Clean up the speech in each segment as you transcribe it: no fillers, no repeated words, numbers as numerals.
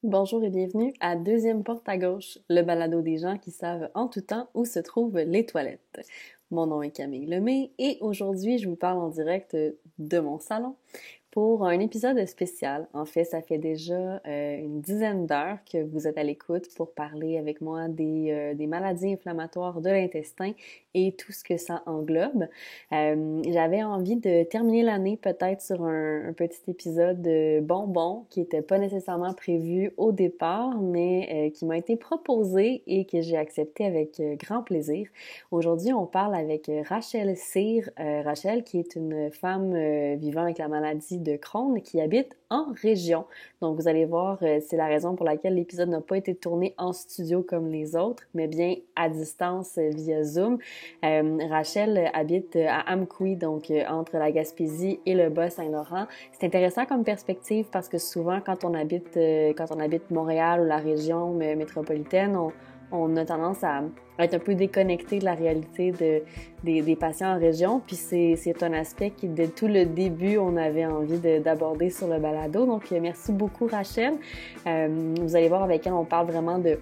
Bonjour et bienvenue à Deuxième porte à gauche, le balado des gens qui savent en tout temps où se trouvent les toilettes. Mon nom est Camille Lemay et aujourd'hui je vous parle en direct de mon salon pour un épisode spécial. En fait, ça fait déjà une dizaine d'heures que vous êtes à l'écoute pour parler avec moi des maladies inflammatoires de l'intestin et tout ce que ça englobe. J'avais envie de terminer l'année peut-être sur un petit épisode de bonbons qui était pas nécessairement prévu au départ, mais qui m'a été proposé et que j'ai accepté avec grand plaisir. Aujourd'hui, on parle avec Rachel Cyr. Rachel, qui est une femme vivant avec la maladie de Crohn, qui habite en région. Donc, vous allez voir, c'est la raison pour laquelle l'épisode n'a pas été tourné en studio comme les autres, mais bien à distance via Zoom. Rachel habite à Amqui, donc entre la Gaspésie et le Bas-Saint-Laurent. C'est intéressant comme perspective parce que souvent, quand on habite Montréal ou la région métropolitaine, on a tendance à être un peu déconnecté de la réalité des patients en région. Puis c'est un aspect qui, dès tout le début, on avait envie d'aborder sur le balado. Donc, merci beaucoup, Rachel. Vous allez voir avec elle, on parle vraiment de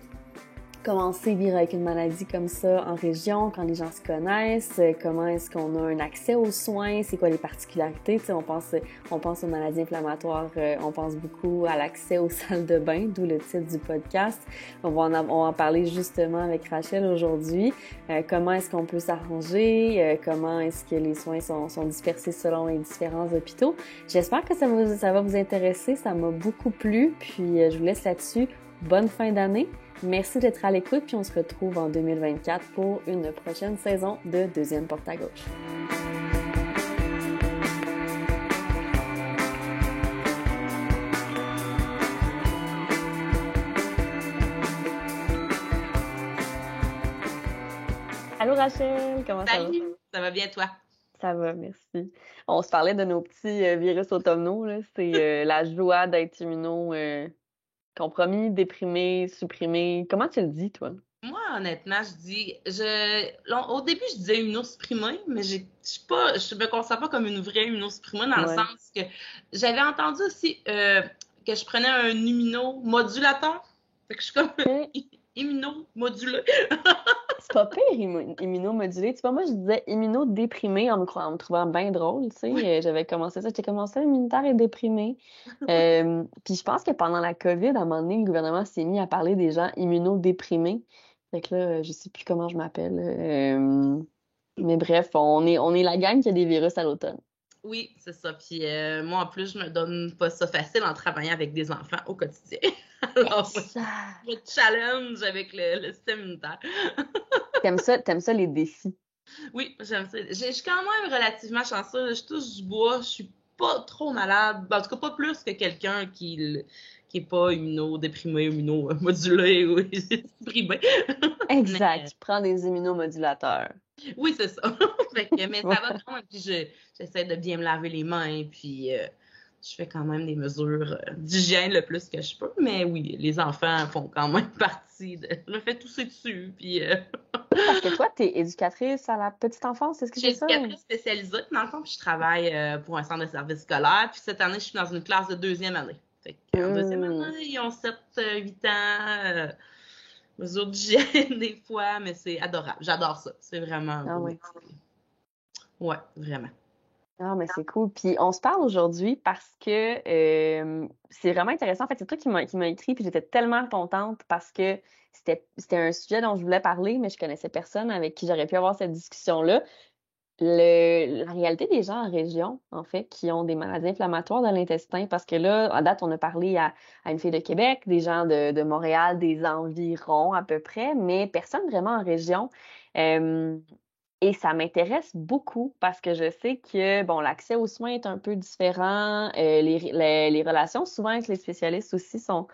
comment c'est vivre avec une maladie comme ça en région, quand les gens se connaissent, comment est-ce qu'on a un accès aux soins, c'est quoi les particularités, tu sais, on pense aux maladies inflammatoires, on pense beaucoup à l'accès aux salles de bain, d'où le titre du podcast. On va en parler justement avec Rachel aujourd'hui. Comment est-ce qu'on peut s'arranger, comment est-ce que les soins sont dispersés selon les différents hôpitaux. J'espère que ça va vous intéresser, ça m'a beaucoup plu, puis je vous laisse là-dessus. Bonne fin d'année! Merci d'être à l'écoute, puis on se retrouve en 2024 pour une prochaine saison de Deuxième porte à gauche. Allô Rachel, comment ça va? Salut, ça va bien toi? Ça va, merci. On se parlait de nos petits virus automnaux, là. C'est la joie d'être compromis, déprimé, supprimé. Comment tu le dis, toi? Moi, honnêtement, au début, je disais immunosupprimé, mais je me considère pas comme une vraie immunosupprimée dans le Ouais. sens que j'avais entendu aussi que je prenais un immunomodulateur. Fait que je suis comme Ok. immunomodulée. C'est pas pire, immunomodulé. Tu vois, moi, je disais immunodéprimé en me trouvant bien drôle, tu sais. Oui. J'avais commencé ça, j'étais commencé immunitaire et déprimé. Puis je pense que pendant la COVID, à un moment donné, le gouvernement s'est mis à parler des gens immunodéprimés. Fait que là, je sais plus comment je m'appelle. Mais bref, on est la gang qui a des virus à l'automne. Oui, c'est ça. Puis moi, en plus, je me donne pas ça facile en travaillant avec des enfants au quotidien. Alors, ouais, Exact. je me challenge avec le système immunitaire. T'aimes ça les défis. Oui, j'aime ça. Je suis quand même relativement chanceuse. Je touche du bois. Je suis pas trop malade. En tout cas, pas plus que quelqu'un qui est pas immunodéprimé, immunomodulé ou déprimé. Exact. Mais Tu prends des immunomodulateurs. oui, c'est ça. Mais ça va quand même. Puis j'essaie de bien me laver les mains. Puis je fais quand même des mesures d'hygiène le plus que je peux. Mais oui, les enfants font quand même partie de. Je me fais tousser dessus. Puis Oui, parce que toi, t'es éducatrice à la petite enfance, est-ce que je suis c'est ça? éducatrice spécialisée, dans le fond, puis je travaille pour un centre de service scolaire. Puis cette année, je suis dans une classe de deuxième année. Fait qu'en deuxième Hmm. année, ils ont 7, 8 ans, mesure d'hygiène des fois, mais c'est adorable. J'adore ça. C'est vraiment un Ah beau oui. métier. Ouais, vraiment. Ah, mais c'est cool. Puis on se parle aujourd'hui parce que c'est vraiment intéressant. En fait, c'est toi qui m'a écrit, puis j'étais tellement contente parce que c'était un sujet dont je voulais parler, mais je connaissais personne avec qui j'aurais pu avoir cette discussion-là. La réalité des gens en région, en fait, qui ont des maladies inflammatoires de l'intestin, parce que là, à date, on a parlé à une fille de Québec, des gens de Montréal, des environs à peu près, mais personne vraiment en région. Euh, et ça m'intéresse beaucoup parce que je sais que, bon, l'accès aux soins est un peu différent, les relations souvent avec les spécialistes aussi sont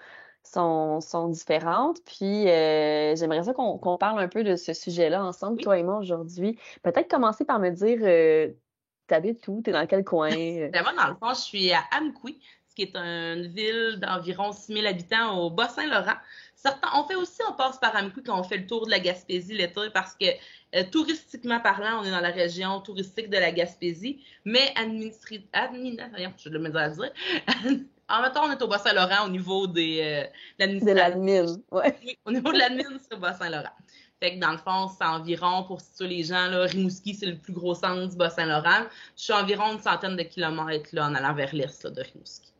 différentes. Puis j'aimerais ça qu'on parle un peu de ce sujet-là ensemble, Oui. toi et moi, aujourd'hui. Peut-être commencer par me dire, t'habites où? T'es dans quel coin? Ben moi, dans le fond, je suis à Amqui, ce qui est une ville d'environ 6 000 habitants au Bas-Saint-Laurent. On fait aussi, on passe par Amqui quand on fait le tour de la Gaspésie l'été parce que touristiquement parlant, on est dans la région touristique de la Gaspésie, mais voyons, je vais le mettre à dire, En même temps, on est au Bas-Saint-Laurent au niveau de De l'administration. l'admin, ouais. Oui, au niveau de l'admin, c'est au Bas-Saint-Laurent. Fait que dans le fond, c'est environ, pour situer les gens, là, Rimouski, c'est le plus gros centre du Bas-Saint-Laurent. Je suis environ une centaine de kilomètres là, en allant vers l'est là, de Rimouski.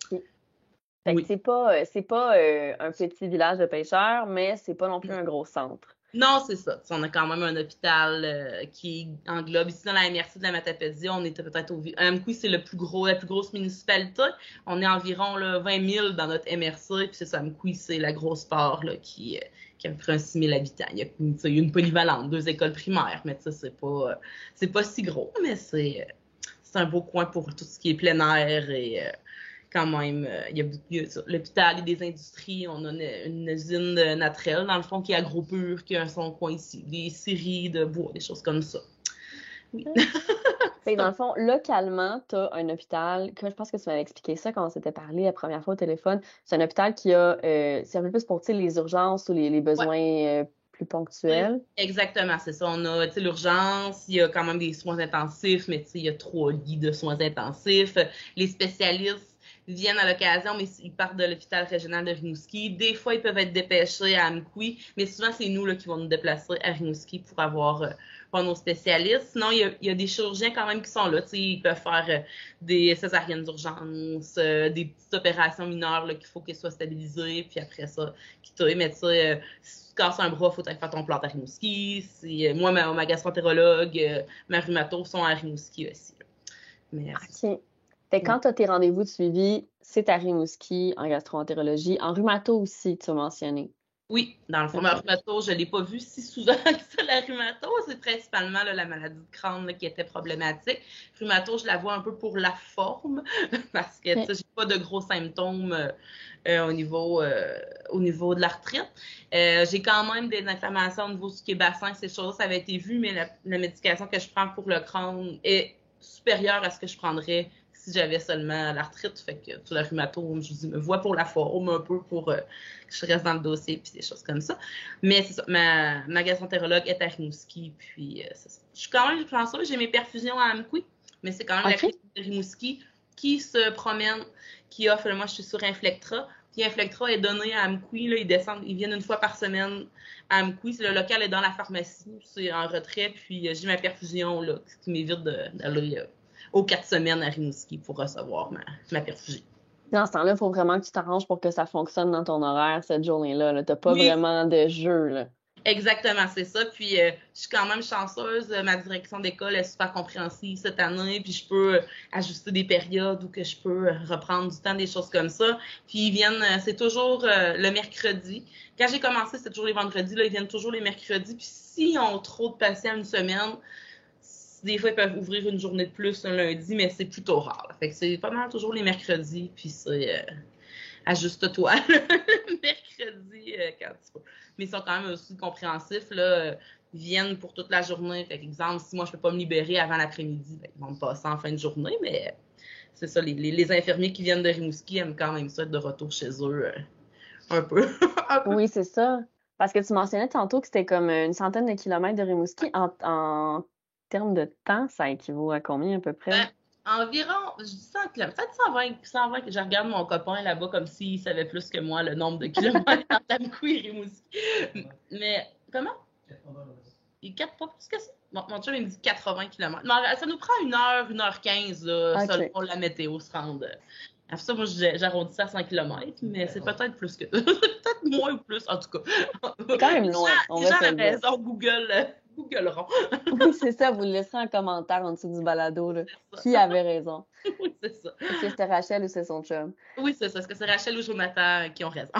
Fait que Oui. c'est pas un petit village de pêcheurs, mais c'est pas non plus un gros centre. Non, c'est ça. T'sais, on a quand même un hôpital qui englobe. Ici, dans la MRC de la Matapédia, on était peut-être au... Amqui, c'est la plus grosse municipalité. On est environ là, 20 000 dans notre MRC. Puis c'est ça, Amqui, c'est la grosse part là, qui a à peu près 6 000 habitants. Il y a une polyvalente, 2 écoles primaires. Mais ça, c'est pas si gros, mais c'est un beau coin pour tout ce qui est plein air et... quand même, il y a l'hôpital et des industries. On a une usine naturelle, dans le fond, qui est AgroPure, qui a son coin ici. Des scieries de bois, des choses comme ça. Oui. Fait que dans le fond, localement, tu as un hôpital, je pense que tu m'avais expliqué ça quand on s'était parlé la première fois au téléphone. C'est un hôpital qui a, c'est un peu plus pour, les urgences ou les besoins plus ponctuels. Exactement, c'est ça. On a l'urgence, il y a quand même des soins intensifs, mais il y a 3 lits de soins intensifs. Les spécialistes viennent à l'occasion, mais ils partent de l'hôpital régional de Rimouski. Des fois, ils peuvent être dépêchés à Amqui, mais souvent, c'est nous là, qui vont nous déplacer à Rimouski pour avoir nos spécialistes. Sinon, il y a des chirurgiens quand même qui sont là. Ils peuvent faire des césariennes d'urgence, des petites opérations mineures là, qu'il faut qu'elles soient stabilisées, puis après ça, qui mais si tu casses un bras, il faut aller faire ton plan à Rimouski. Moi, ma gastroentérologue, ma rhumato sont à Rimouski aussi. Là. Mais, OK. Fait que quand tu as tes rendez-vous de suivi, c'est à Rimouski en gastroentérologie. En rhumato aussi, tu as mentionné. Oui, dans le fond, la rhumato, je ne l'ai pas vu si souvent que ça, la rhumato. C'est principalement là, la maladie de crâne là, qui était problématique. Rhumato, je la vois un peu pour la forme, parce que j'ai pas de gros symptômes au niveau de l'arthrite. J'ai quand même des inflammations au niveau du qui est bassin, ces choses-là, ça avait été vu, mais la médication que je prends pour le crâne est supérieure à ce que je prendrais si j'avais seulement l'arthrite. Fait que sur la rhumato, je me vois pour la forme, un peu pour que je reste dans le dossier, puis des choses comme ça. Mais c'est ça, ma gastroentérologue est à Rimouski, puis c'est ça. Je suis quand même chanceuse, j'ai mes perfusions à Amqui, mais c'est quand même la clinique de Rimouski qui se promène, qui offre, moi je suis sur Inflectra, puis Inflectra est donné à Amqui, là, ils viennent une fois par semaine à Amqui, le local est dans la pharmacie, c'est en retrait, puis j'ai ma perfusion, là, ce qui m'évite d'aller aux 4 semaines à Rimouski pour recevoir ma perfusion. Dans ce temps-là, il faut vraiment que tu t'arranges pour que ça fonctionne dans ton horaire cette journée-là. Tu n'as pas vraiment de jeu. Là. Exactement, c'est ça. Puis, je suis quand même chanceuse. Ma direction d'école est super compréhensive cette année. Puis, je peux ajuster des périodes où que je peux reprendre du temps, des choses comme ça. Puis, ils viennent, c'est toujours le mercredi. Quand j'ai commencé, c'était toujours les vendredis. Là, ils viennent toujours les mercredis. Puis, s'ils ont trop de patients une semaine, des fois, ils peuvent ouvrir une journée de plus un lundi, mais c'est plutôt rare. Là. Fait que c'est pas mal toujours les mercredis. Puis, c'est ajuste-toi le mercredi quand tu peux. Mais ils sont quand même aussi compréhensifs, là, ils viennent pour toute la journée. Fait exemple, si moi je peux pas me libérer avant l'après-midi, ben, ils vont me passer en fin de journée, mais c'est ça, les infirmiers qui viennent de Rimouski aiment quand même ça être de retour chez eux un peu. Oui, c'est ça. Parce que tu mentionnais tantôt que c'était comme une centaine de kilomètres de Rimouski. En termes de temps, ça équivaut à combien à peu près? Environ, je dis 100 km, peut-être 120 que je regarde mon copain là-bas comme s'il savait plus que moi le nombre de kilomètres entre Amqui et Rimouski. Mais, comment? Il 4 pas plus que ça. Bon, mon chum, il me dit 80 km. Non, ça nous prend 1h15, là, selon la météo, se rendre. Après ça, moi, j'arrondis ça à 100 km, mais c'est peut-être plus que... peut-être moins ou plus, en tout cas. C'est quand même loin, on va se le dire. Raison, Googleront. Oui, c'est ça, vous le laisserez en commentaire en dessous du balado. Là. Qui avait raison? Oui, c'est ça. Est-ce que c'était Rachel ou c'est son chum? Oui, c'est ça. Est-ce que c'est Rachel ou Jonathan qui ont raison?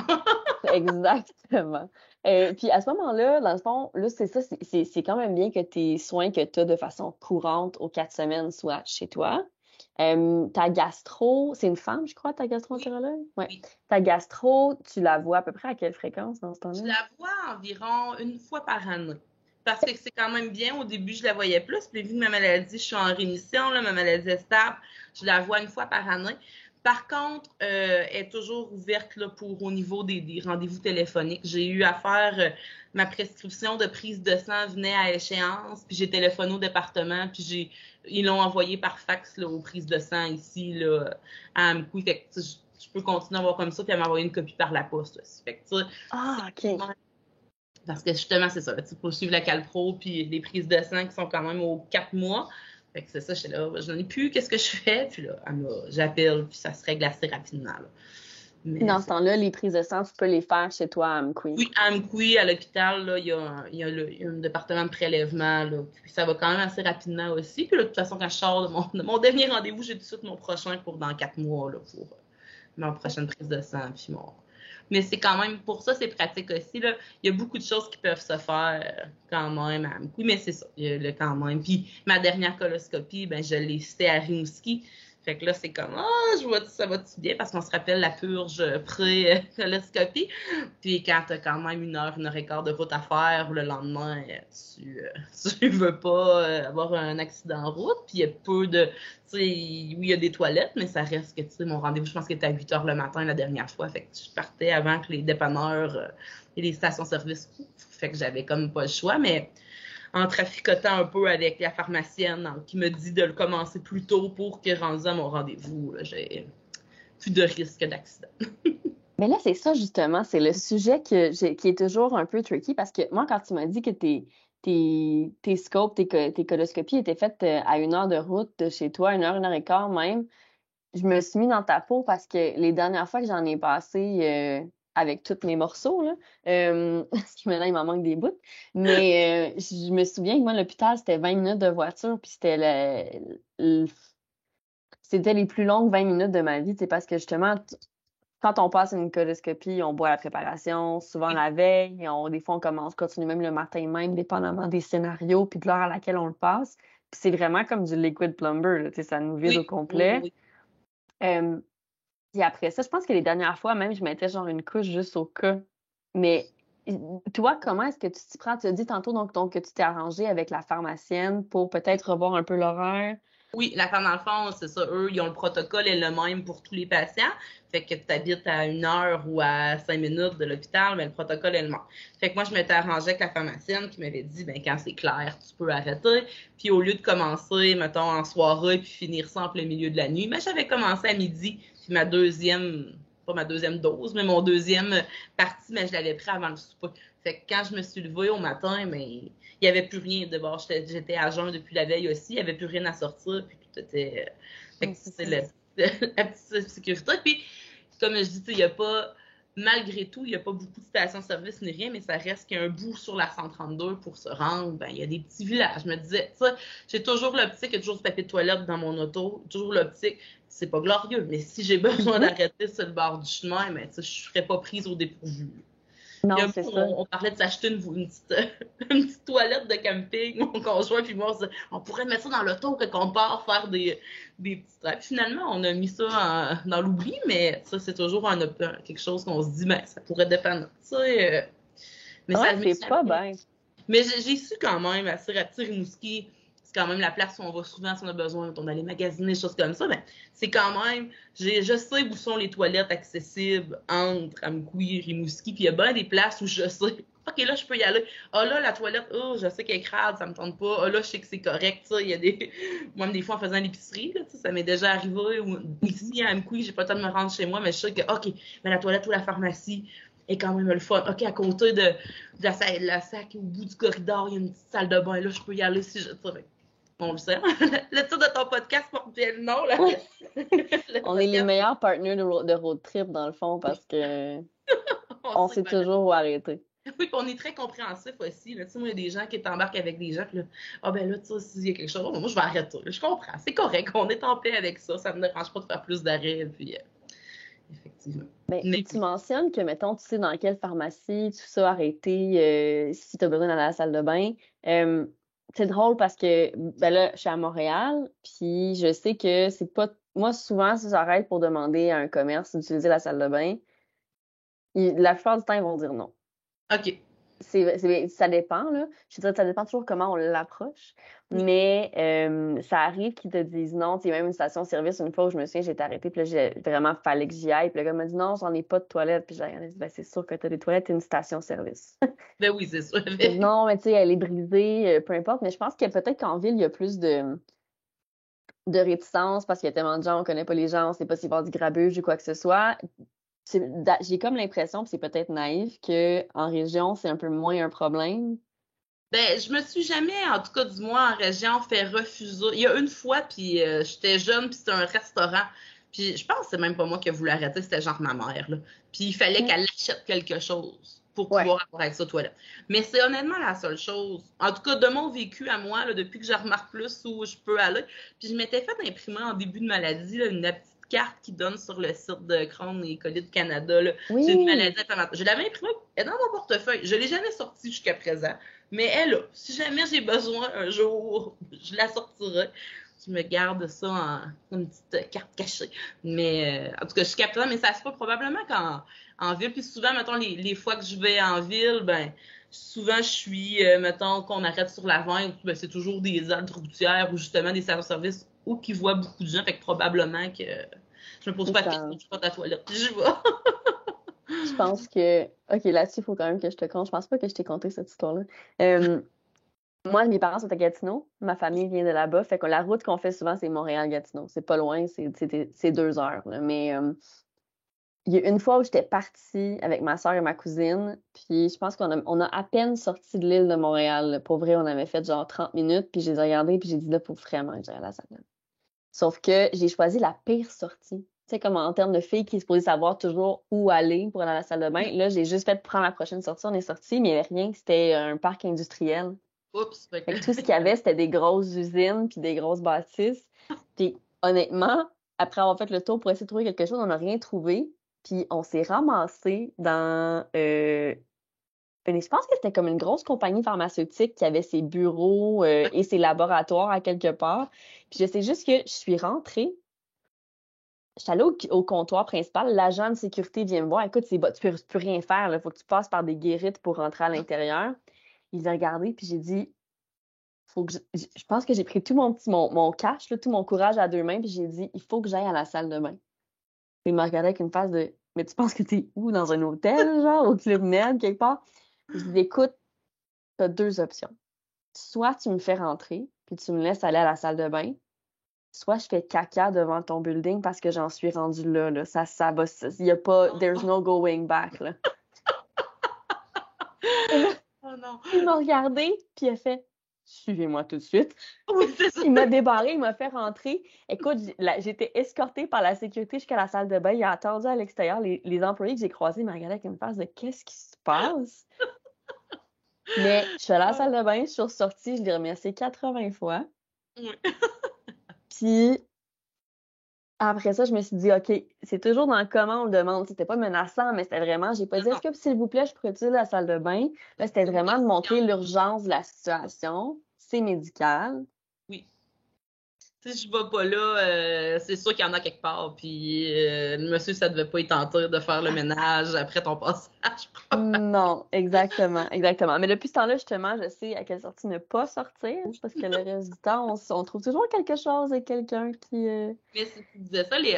Exactement. Puis à ce moment-là, dans le fond, là, c'est ça, c'est quand même bien que tes soins que tu as de façon courante aux 4 semaines soient chez toi. Ta gastro, c'est une femme, je crois, ta gastroentérologue? Ouais. Oui. Ta gastro, tu la vois à peu près à quelle fréquence dans ce temps-là? Je la vois environ une fois par année. Parce que c'est quand même bien. Au début, je la voyais plus. Puis vu que ma maladie, je suis en rémission, là, ma maladie est stable, je la vois une fois par année. Par contre, elle est toujours ouverte là, pour au niveau des rendez-vous téléphoniques. J'ai eu à faire ma prescription de prise de sang venait à échéance, puis j'ai téléphoné au département, puis ils l'ont envoyé par fax là, aux prises de sang ici là, à Amqui. Fait que je peux continuer à voir comme ça, puis elle m'a envoyé une copie par la poste aussi. Fait que, Ah, OK. parce que justement, c'est ça. Tu peux suivre la Calpro puis les prises de sang qui sont quand même aux 4 mois. Fait que c'est ça, j'étais là, je n'en ai plus, qu'est-ce que je fais? Puis là, j'appelle, puis ça se règle assez rapidement. Là. Mais Dans ce temps-là, les prises de sang, tu peux les faire chez toi à Amqui. oui, à Amqui, à l'hôpital, là, il y a un département de prélèvement. Là, puis ça va quand même assez rapidement aussi. Puis là, de toute façon, quand je sors de mon dernier rendez-vous, j'ai tout de suite mon prochain pour dans 4 mois là, pour ma prochaine prise de sang. Puis Mais c'est quand même, pour ça, c'est pratique aussi. Là. Il y a beaucoup de choses qui peuvent se faire quand même à Amqui, mais c'est ça, il y a le quand même. Puis ma dernière coloscopie, ben, je l'ai citée à Rimouski. Fait que là, c'est comme, je vois, ça va-tu bien? Parce qu'on se rappelle la purge pré-coloscopie. Puis quand t'as quand même 1 heure et quart de route à faire, le lendemain, tu veux pas avoir un accident en route. Puis il y a peu de, tu sais, oui, il y a des toilettes, mais ça reste que, tu sais, mon rendez-vous, je pense qu'il était à 8 heures le matin la dernière fois. Fait que je partais avant que les dépanneurs et les stations-service ouvrent. Fait que j'avais comme pas le choix, mais en traficotant un peu avec la pharmacienne qui me dit de le commencer plus tôt pour que rendu à mon rendez-vous, là, j'ai plus de risque d'accident. Mais là, c'est ça, justement, c'est le sujet qui est toujours un peu tricky parce que moi, quand tu m'as dit que tes scopes, tes coloscopies étaient faites à 1 heure de route de chez toi, 1 heure et quart même, je me suis mis dans ta peau parce que les dernières fois que j'en ai passé avec tous mes morceaux, là, parce que maintenant, il m'en manque des bouts, mais je me souviens que moi, l'hôpital, c'était 20 minutes de voiture, puis c'était les plus longues 20 minutes de ma vie, parce que justement, quand on passe une coloscopie, on boit la préparation, souvent la veille, des fois on continue même le matin même, dépendamment des scénarios, puis de l'heure à laquelle on le passe. Puis c'est vraiment comme du liquid plumber, là, ça nous vide au Oui, oui, complet. oui. Puis après ça, je pense que les dernières fois, même, je mettais genre une couche juste au cas. Mais toi, comment est-ce que tu t'y prends? Tu as dit tantôt donc que tu t'es arrangé avec la pharmacienne pour peut-être revoir un peu l'horaire. Oui, la femme dans le fond, c'est ça. Eux, ils ont le protocole est le même pour tous les patients. Fait que tu habites à 1 heure ou à 5 minutes de l'hôpital, mais le protocole est le même. Fait que moi, je m'étais arrangée avec la pharmacienne qui m'avait dit, ben quand c'est clair, tu peux arrêter. Puis au lieu de commencer, mettons, en soirée puis finir ça en plein milieu de la nuit, mais j'avais commencé à midi. Puis pas ma deuxième dose, mais mon deuxième partie, mais je l'avais pris avant le souper. Fait que quand je me suis levée au matin, mais il n'y avait plus rien de bord. J'étais à jeun depuis la veille aussi. Il n'y avait plus rien à sortir. Puis tout était. Fait que c'est la petite sécurité. Puis, comme je dis, il n'y a pas. Malgré tout, il n'y a pas beaucoup de stations-service ni rien, mais ça reste qu'il y a un bout sur la 132 pour se rendre. Ben, il y a des petits villages. Je me disais, ça, j'ai toujours l'optique, il y a toujours du papier de toilette dans mon auto, toujours l'optique. C'est pas glorieux, mais si j'ai besoin d'arrêter sur le bord du chemin, ben, je ne serais pas prise au dépourvu. Non, c'est ça. On parlait de s'acheter une petite toilette de camping, mon conjoint puis moi, on pourrait mettre ça dans l'auto quand on part faire des petits traits. Finalement, on a mis ça dans l'oubli, mais ça, c'est toujours quelque chose qu'on se dit, ben, ça pourrait dépendre. Mais Ouais, c'est pas bien. Mais j'ai su quand même, à Rimouski, c'est quand même la place où on va souvent si on a besoin d'aller magasiner, des choses comme ça. Ben, c'est quand même, je sais où sont les toilettes accessibles entre Amqui et Rimouski, puis il y a bien des places où je sais, OK, là, je peux y aller. Ah là, la toilette, je sais qu'elle est crade, ça me tente pas. Ah là, je sais que c'est correct, ça. Il y a moi, des fois, en faisant l'épicerie, là, ça m'est déjà arrivé. Ici, à Amqui, j'ai pas le temps de me rendre chez moi, mais je sais que, OK, mais la toilette ou la pharmacie, est quand même le fun. OK, à côté de la sac, au bout du corridor, il y a une petite salle de bain. Là, je peux y aller si je... On le sait. Le titre de ton podcast porte bien le nom. Là. On est les meilleurs partenaires de road trip, dans le fond, parce que on sait toujours où arrêter. Oui, puis on est très compréhensif aussi. Là. Tu sais, moi, il y a des gens qui t'embarquent avec des gens, puis là, ben là, tu sais, s'il y a quelque chose, moi, je vais arrêter. Je comprends. C'est correct. On est en paix avec ça. Ça me dérange pas de faire plus d'arrêts. Puis, effectivement. Mais tu mentionnes que, mettons, tu sais dans quelle pharmacie, tout ça, arrêter si tu as besoin d'aller à la salle de bain. C'est drôle parce que, ben là, je suis à Montréal, puis je sais que c'est pas... Moi, souvent, si j'arrête pour demander à un commerce d'utiliser la salle de bain, la plupart du temps, ils vont dire non. OK. Ça dépend, là. Je dirais que ça dépend toujours comment on l'approche. Oui. Mais ça arrive qu'ils te disent non. Tu sais, même une station-service, une fois où je me souviens, j'ai été arrêtée, puis là, vraiment, fallait que j'y aille. Puis le gars m'a dit non, j'en ai pas de toilette. Puis j'ai regardé, ben, c'est sûr que t'as des toilettes, t'es une station-service. Ben oui, c'est sûr. Il dit, non, mais tu sais, elle est brisée, peu importe. Mais je pense que peut-être qu'en ville, il y a plus de réticence parce qu'il y a tellement de gens, on connaît pas les gens, on sait pas s'il va y avoir du grabuge ou quoi que ce soit. J'ai comme l'impression, puis c'est peut-être naïf, que en région, c'est un peu moins un problème. Ben, je me suis jamais, en tout cas du moins en région, fait refuser. Il y a une fois, puis j'étais jeune, puis c'était un restaurant. Puis je pense que c'est même pas moi qui ai voulu arrêter, c'était genre ma mère, là. Puis il fallait Mm. qu'elle achète quelque chose pour Ouais. pouvoir avoir accès aux toilettes. Mais c'est honnêtement la seule chose. En tout cas, de mon vécu à moi, là, depuis que je remarque plus où je peux aller. Puis je m'étais fait imprimer en début de maladie, là, une petite carte qui donne sur le site de Crohn et Colis de Canada, là. J'ai une Oui. maladie inflammatoire. Je l'avais imprimée, elle est dans mon portefeuille. Je l'ai jamais sortie jusqu'à présent. Mais elle a. Si jamais j'ai besoin un jour, je la sortirai. Je me garde ça en une petite carte cachée. Mais en tout cas, jusqu'à présent, mais ça se fait probablement en ville. Puis souvent, mettons, les fois que je vais en ville, ben souvent je suis, mettons, qu'on arrête sur la 20, ben, c'est toujours des aires routières ou justement des services où qui voient beaucoup de gens. Fait que probablement que je me pose pas de questions, je suis pas à la toilette. Puis j'y vais. Je pense que. OK, là-dessus, il faut quand même que je te compte. Je pense pas que je t'ai conté cette histoire-là. Euh, Moi, mes parents sont à Gatineau. Ma famille vient de là-bas. Fait que la route qu'on fait souvent, c'est Montréal-Gatineau. C'est pas loin, c'est 2 heures, là. Mais il y a une fois où j'étais partie avec ma soeur et ma cousine, puis je pense qu'on a à peine sorti de l'île de Montréal, là. Pour vrai, on avait fait genre 30 minutes, puis j'ai regardé, puis j'ai dit là, faut vraiment que j'aille à la salle. Sauf que j'ai choisi la pire sortie. Tu sais, comme en termes de filles qui est supposée savoir toujours où aller pour aller à la salle de bain. Là, j'ai juste fait prendre la prochaine sortie. On est sorti, mais il n'y avait rien. C'était un parc industriel. Oups. Fait Fait que... que tout ce qu'il y avait, c'était des grosses usines puis des grosses bâtisses. Puis honnêtement, après avoir fait le tour pour essayer de trouver quelque chose, on n'a rien trouvé. Puis on s'est ramassé dans je pense que c'était comme une grosse compagnie pharmaceutique qui avait ses bureaux et ses laboratoires à quelque part. Puis je sais juste que je suis rentrée. J'étais allée au comptoir principal, l'agent de sécurité vient me voir. Écoute, tu peux rien faire, il faut que tu passes par des guérites pour rentrer à l'intérieur. Il a regardé, puis j'ai dit, faut que je pense que j'ai pris tout mon cash, là, tout mon courage à 2 mains, puis j'ai dit, il faut que j'aille à la salle de bain. Puis il m'a regardé avec une face de, mais tu penses que t'es où, dans un hôtel, genre, au Club Med, quelque part? Puis je dis, écoute, t'as 2 options. Soit tu me fais rentrer, puis tu me laisses aller à la salle de bain, soit je fais caca devant ton building parce que j'en suis rendue là, là. Ça va, il y a pas, there's no going back, là. Et là, Oh non. il m'a regardé, puis il a fait, suivez-moi tout de suite. Oui, c'est ça. Il m'a débarré, il m'a fait rentrer. Écoute, j'étais escortée par la sécurité jusqu'à la salle de bain. Il a attendu à l'extérieur. Les employés que j'ai croisés me regardaient avec une face de qu'est-ce qui se passe? Mais je suis allée à la salle de bain, je suis ressortie, je l'ai remercié 80 fois. Oui. Puis après ça, je me suis dit, OK, c'est toujours dans le comment on le demande. C'était pas menaçant, mais c'était vraiment, j'ai pas dit, est-ce Non, que s'il vous plaît, je pourrais utiliser la salle de bain? Là, c'était c'est une vraiment de question. montrer l'urgence de la situation. C'est médical. Oui. Si je vais pas là, c'est sûr qu'il y en a quelque part. Puis le monsieur, ça devait pas y tenter de faire le ménage après ton passage. Non, exactement, exactement. Mais depuis ce temps-là, justement, je sais à quelle sortie ne pas sortir, parce que le reste du temps, on trouve toujours quelque chose et quelqu'un qui... Mais si tu disais ça, les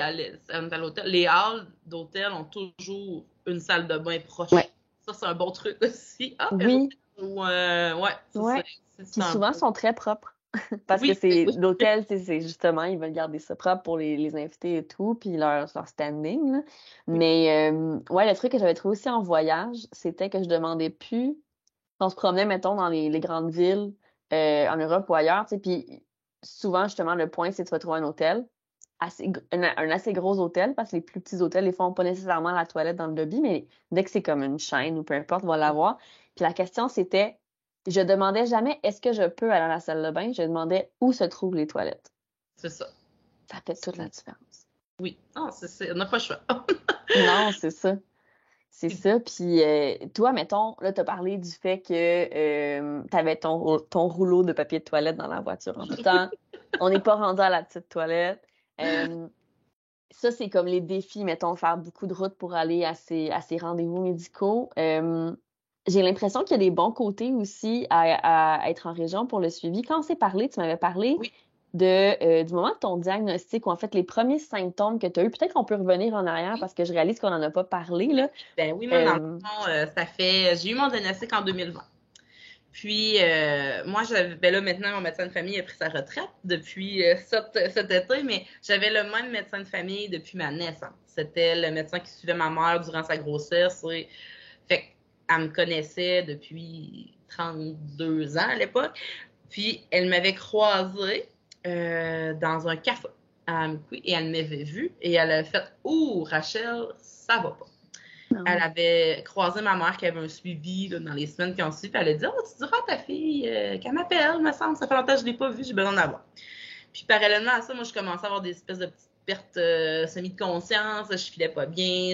halls d'hôtel ont toujours une salle de bain proche. Ouais, Ça, c'est un bon truc aussi. Ah, un oui, hôtel où, ouais, ça, ouais. c'est Puis un souvent, ils peu. sont très propres. Parce que Oui, ben c'est oui. l'hôtel, c'est justement, ils veulent garder ça propre pour les invités et tout, puis leur standing, là. Oui. Mais ouais, le truc que j'avais trouvé aussi en voyage, c'était que je demandais plus, quand on se promenait, mettons, dans les grandes villes en Europe ou ailleurs, tu sais, puis souvent, justement, le point, c'est que tu vas trouver un hôtel, un assez gros hôtel, parce que les plus petits hôtels, ils font pas nécessairement la toilette dans le lobby, mais dès que c'est comme une chaîne ou peu importe, on va l'avoir. Puis la question, c'était, je demandais jamais est-ce que je peux aller à la salle de bain, je demandais où se trouvent les toilettes. C'est ça. Ça fait toute la différence. Oui. Ah, on n'a pas le choix. Non, c'est ça. C'est ça. Puis toi, mettons, là, t'as parlé du fait que t'avais ton rouleau de papier de toilette dans la voiture en tout temps. On n'est pas rendu à la petite toilette. Euh, Ça, c'est comme les défis, mettons, faire beaucoup de routes pour aller à ces rendez-vous médicaux. J'ai l'impression qu'il y a des bons côtés aussi à être en région pour le suivi. Quand on s'est parlé, tu m'avais parlé Oui, du moment de ton diagnostic ou en fait les premiers symptômes que tu as eu. Peut-être qu'on peut revenir en arrière oui. parce que je réalise qu'on n'en a pas parlé, là. Ben oui, moi, dans le Euh, fond, j'ai eu mon diagnostic en 2020. Puis, moi, ben là, maintenant, mon médecin de famille a pris sa retraite depuis cet été, mais j'avais le même médecin de famille depuis ma naissance. C'était le médecin qui suivait ma mère durant sa grossesse. Fait qu'elle me connaissait depuis 32 ans à l'époque. Puis, elle m'avait croisée dans un café à Amqui et elle m'avait vue et elle a fait « Ouh, Rachel, ça va pas. » Elle non. avait croisé ma mère qui avait un suivi là, dans les semaines qui ont suivi. Elle a dit « Oh, tu diras à ta fille qu'elle m'appelle, me semble. Ça fait longtemps que je ne l'ai pas vue, j'ai besoin d'avoir. » Puis parallèlement à ça, moi, je commençais à avoir des espèces de petites pertes semi de conscience. Je filais pas bien.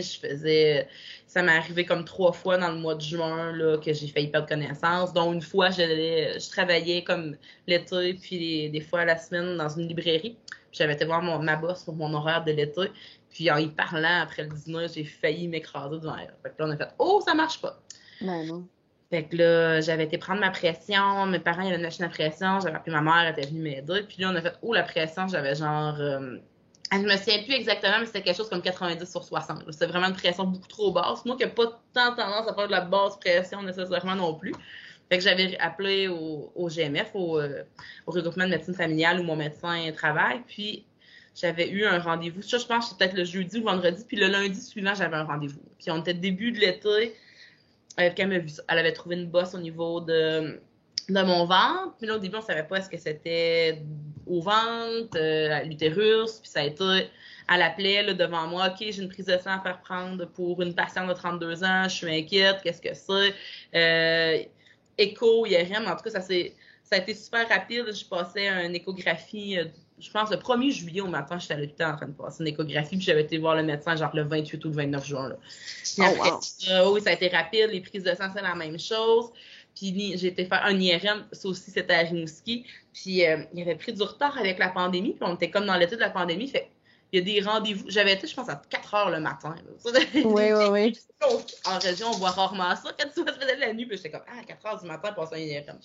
Ça m'est arrivé comme 3 fois dans le mois de juin là, que j'ai failli perdre connaissance. Donc, une fois, je travaillais comme l'été, puis des fois la semaine dans une librairie. Puis j'avais été voir ma boss pour mon horaire de l'été. Puis en y parlant après le dîner, j'ai failli m'écraser devant elle. Fait que là, on a fait « Oh, ça marche pas! » Ben non. Fait que là, j'avais été prendre ma pression. Mes parents, il y avait une machine à pression. J'avais appelé ma mère, elle était venue m'aider. Puis là, on a fait « Oh, la pression! » J'avais genre... je me souviens plus exactement, mais c'était quelque chose comme 90/60. C'était vraiment une pression beaucoup trop basse. Moi qui n'ai pas tant tendance à faire de la basse pression nécessairement non plus. Fait que j'avais appelé au GMF, au regroupement de médecine familiale où mon médecin travaille. Puis j'avais eu un rendez-vous. Ça, je pense que c'était peut-être le jeudi ou le vendredi. Puis le lundi suivant, j'avais un rendez-vous. Puis on était début de l'été. Elle m'a vu ça. Elle avait trouvé une bosse au niveau de mon ventre. Puis là, au début, on ne savait pas est-ce que c'était au ventre, à l'utérus. Puis ça a été... Elle appelait là, devant moi. OK, j'ai une prise de sang à faire prendre pour une patiente de 32 ans. Je suis inquiète. Qu'est-ce que c'est? Écho, IRM. En tout cas, ça a été super rapide. Je passais une échographie... je pense le 1er juillet au matin, j'étais à l'hôpital en train de passer une échographie, puis j'avais été voir le médecin genre le 28 ou le 29 juin. Là. Puis après, oui, ça a été rapide. Les prises de sang, c'est la même chose. Puis j'ai été faire un IRM, ça aussi, c'était à Rimouski. Puis il avait pris du retard avec la pandémie, puis on était comme dans l'été de la pandémie. Fait il y a des rendez-vous. J'avais été, je pense, à 4 heures le matin. Oui. En région, on voit rarement ça quand tu vas se faire de la nuit. Puis j'étais comme, 4 heures du matin, passer un IRM.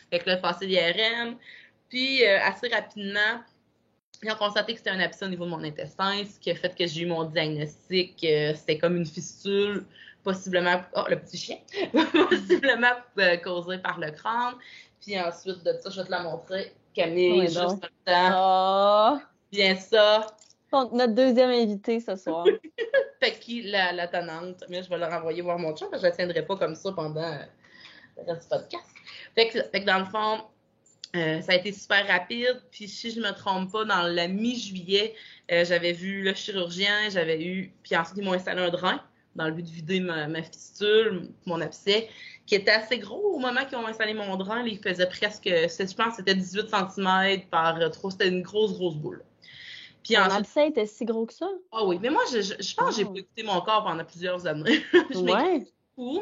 Fait que là, passer l'IRM. Puis assez rapidement, ils ont constaté que c'était un abcès au niveau de mon intestin, ce qui a fait que j'ai eu mon diagnostic. C'était comme une fistule, possiblement, le petit chien, possiblement causée par le crâne. Puis ensuite de ça, je vais te la montrer. Camille, juste le temps. Bien ça. Notre deuxième invité ce soir. Fait qui la tenante. Mais je vais leur envoyer voir mon chat, parce que je ne tiendrai pas comme ça pendant le reste du podcast. Fait que dans le fond, ça a été super rapide. Puis si je me trompe pas, dans la mi-juillet, j'avais vu le chirurgien, puis ensuite ils m'ont installé un drain dans le but de vider ma fistule, mon abcès, qui était assez gros au moment qu'ils ont installé mon drain. Il faisait presque, je pense que c'était 18 cm par 3, c'était une grosse boule. Puis ensuite, abcès était si gros que ça? Ah oui, mais moi, je pense que j'ai pas écouté mon corps pendant plusieurs années. Ouais.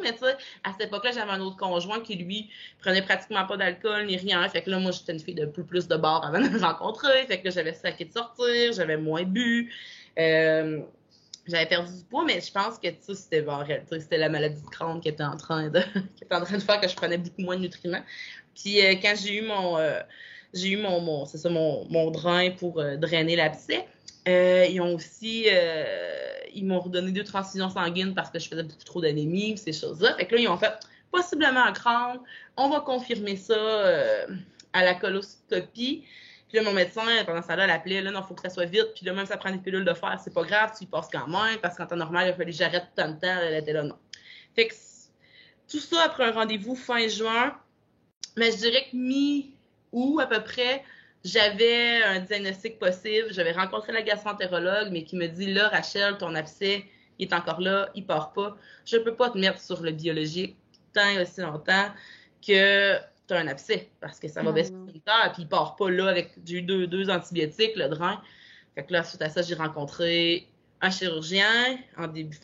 Mais tu sais, à cette époque-là, j'avais un autre conjoint qui, lui, prenait pratiquement pas d'alcool ni rien. Fait que là, moi, j'étais une fille de plus de bar avant de me rencontrer. Fait que là, j'avais saqué de sortir, j'avais moins bu. J'avais perdu du poids, mais je pense que ça, c'était en réalité, c'était la maladie de Crohn qui était en train de faire que je prenais beaucoup moins de nutriments. Puis quand j'ai eu mon drain pour drainer l'abcès, ils m'ont redonné 2 transfusions sanguines parce que je faisais beaucoup trop d'anémie, ces choses-là. Fait que là, ils ont fait possiblement un crâne. On va confirmer ça à la coloscopie. Puis là, mon médecin, pendant ça, là, l'appelait, là, non, il faut que ça soit vite. Puis là, même si ça prend des pilules de fer, c'est pas grave, tu y passes quand même, parce qu'en temps normal, il fallait que j'arrête tout le temps. Elle était là, non. Fait que tout ça après un rendez-vous fin juin, mais je dirais que mi-août à peu près, j'avais un diagnostic possible. J'avais rencontré la gastroentérologue, mais qui me dit, là, Rachel, ton abcès, il est encore là, il part pas. Je peux pas te mettre sur le biologique tant et aussi longtemps que tu as un abcès, parce que ça va baisser le sanitaire, puis il part pas là avec, j'ai eu deux antibiotiques, le drain. Fait que là, suite à ça, j'ai rencontré un chirurgien en début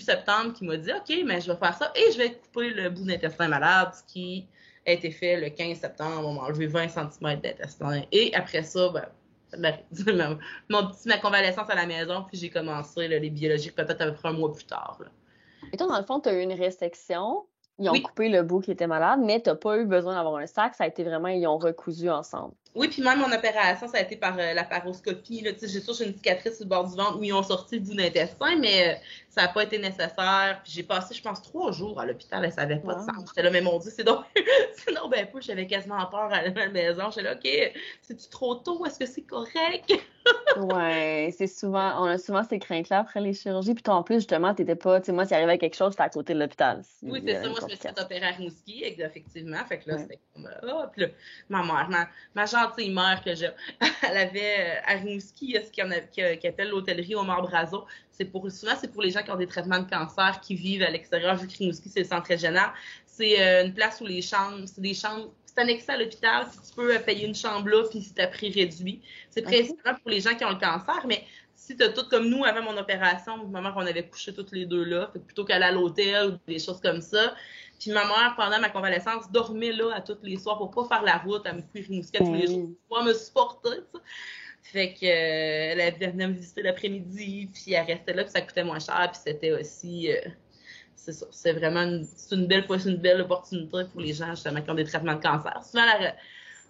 septembre qui m'a dit, OK, mais je vais faire ça et je vais couper le bout d'intestin malade, ce qui a été fait le 15 septembre. On m'a enlevé 20 cm d'intestin. Et après ça, ma convalescence à la maison, puis j'ai commencé les biologiques peut-être à peu près un mois plus tard. Là. Et toi, dans le fond, tu as eu une résection. Ils ont Oui. coupé le bout qui était malade, mais t'as pas eu besoin d'avoir un sac. Ça a été vraiment, ils ont recousu ensemble. Oui, puis même mon opération, ça a été par la paroscopie. Là. J'ai sûr j'ai une cicatrice sur le bord du ventre où ils ont sorti le bout d'intestin, mais ça n'a pas été nécessaire. Puis j'ai passé, je pense, 3 jours à l'hôpital et ça n'avait pas de sens. J'étais là, mais mon Dieu, c'est donc ben peu. J'avais quasiment peur à la maison. J'étais là, OK, c'est-tu trop tôt? Est-ce que c'est correct? Ouais, on a souvent ces craintes-là après les chirurgies. Puis toi, en plus, justement, t'étais pas, tu sais, moi, s'il arrivait quelque chose, j'étais à côté de l'hôpital. Oui, Il y c'est avait ça. une Moi, je me suis fait complication. opérer à Rimouski, effectivement. Fait que là, Ouais. c'était comme, puis là, ma mère, ma gentille mère que j'ai, elle avait à Rimouski, ce qui appelle l'hôtellerie au Brazo. Souvent, c'est pour les gens qui ont des traitements de cancer, qui vivent à l'extérieur, vu que Rimouski, c'est le centre régional. C'est une place où c'est des chambres, c'est annexé à l'hôpital, puis tu peux payer une chambre là, puis c'est à prix réduit. C'est principalement pour les gens qui ont le cancer, mais si t'as tout comme nous, avant mon opération, ma mère, on avait couché toutes les deux là, fait que plutôt qu'aller à l'hôtel ou des choses comme ça. Puis ma mère, pendant ma convalescence, dormait là à tous les soirs pour pas faire la route à me courir Rimouski tous les jours, pour me supporter, ça. Fait que elle venait me visiter l'après-midi, puis elle restait là, puis ça coûtait moins cher, puis c'était aussi c'est ça, c'est vraiment une belle opportunité pour les gens justement qui ont des traitements de cancer. Souvent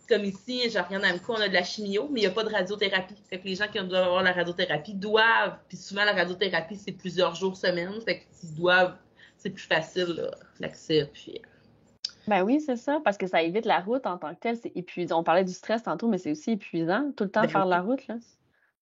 comme ici, genre, rien à Amco, on a de la chimio, mais il n'y a pas de radiothérapie. Fait que les gens qui doivent avoir la radiothérapie doivent, puis souvent la radiothérapie, c'est plusieurs jours, semaines, fait qu'ils doivent, c'est plus facile, là, l'accès, puis... Ben oui, c'est ça, parce que ça évite la route en tant que telle. C'est épuisant. On parlait du stress tantôt, mais c'est aussi épuisant, tout le temps Ben faire la route, là.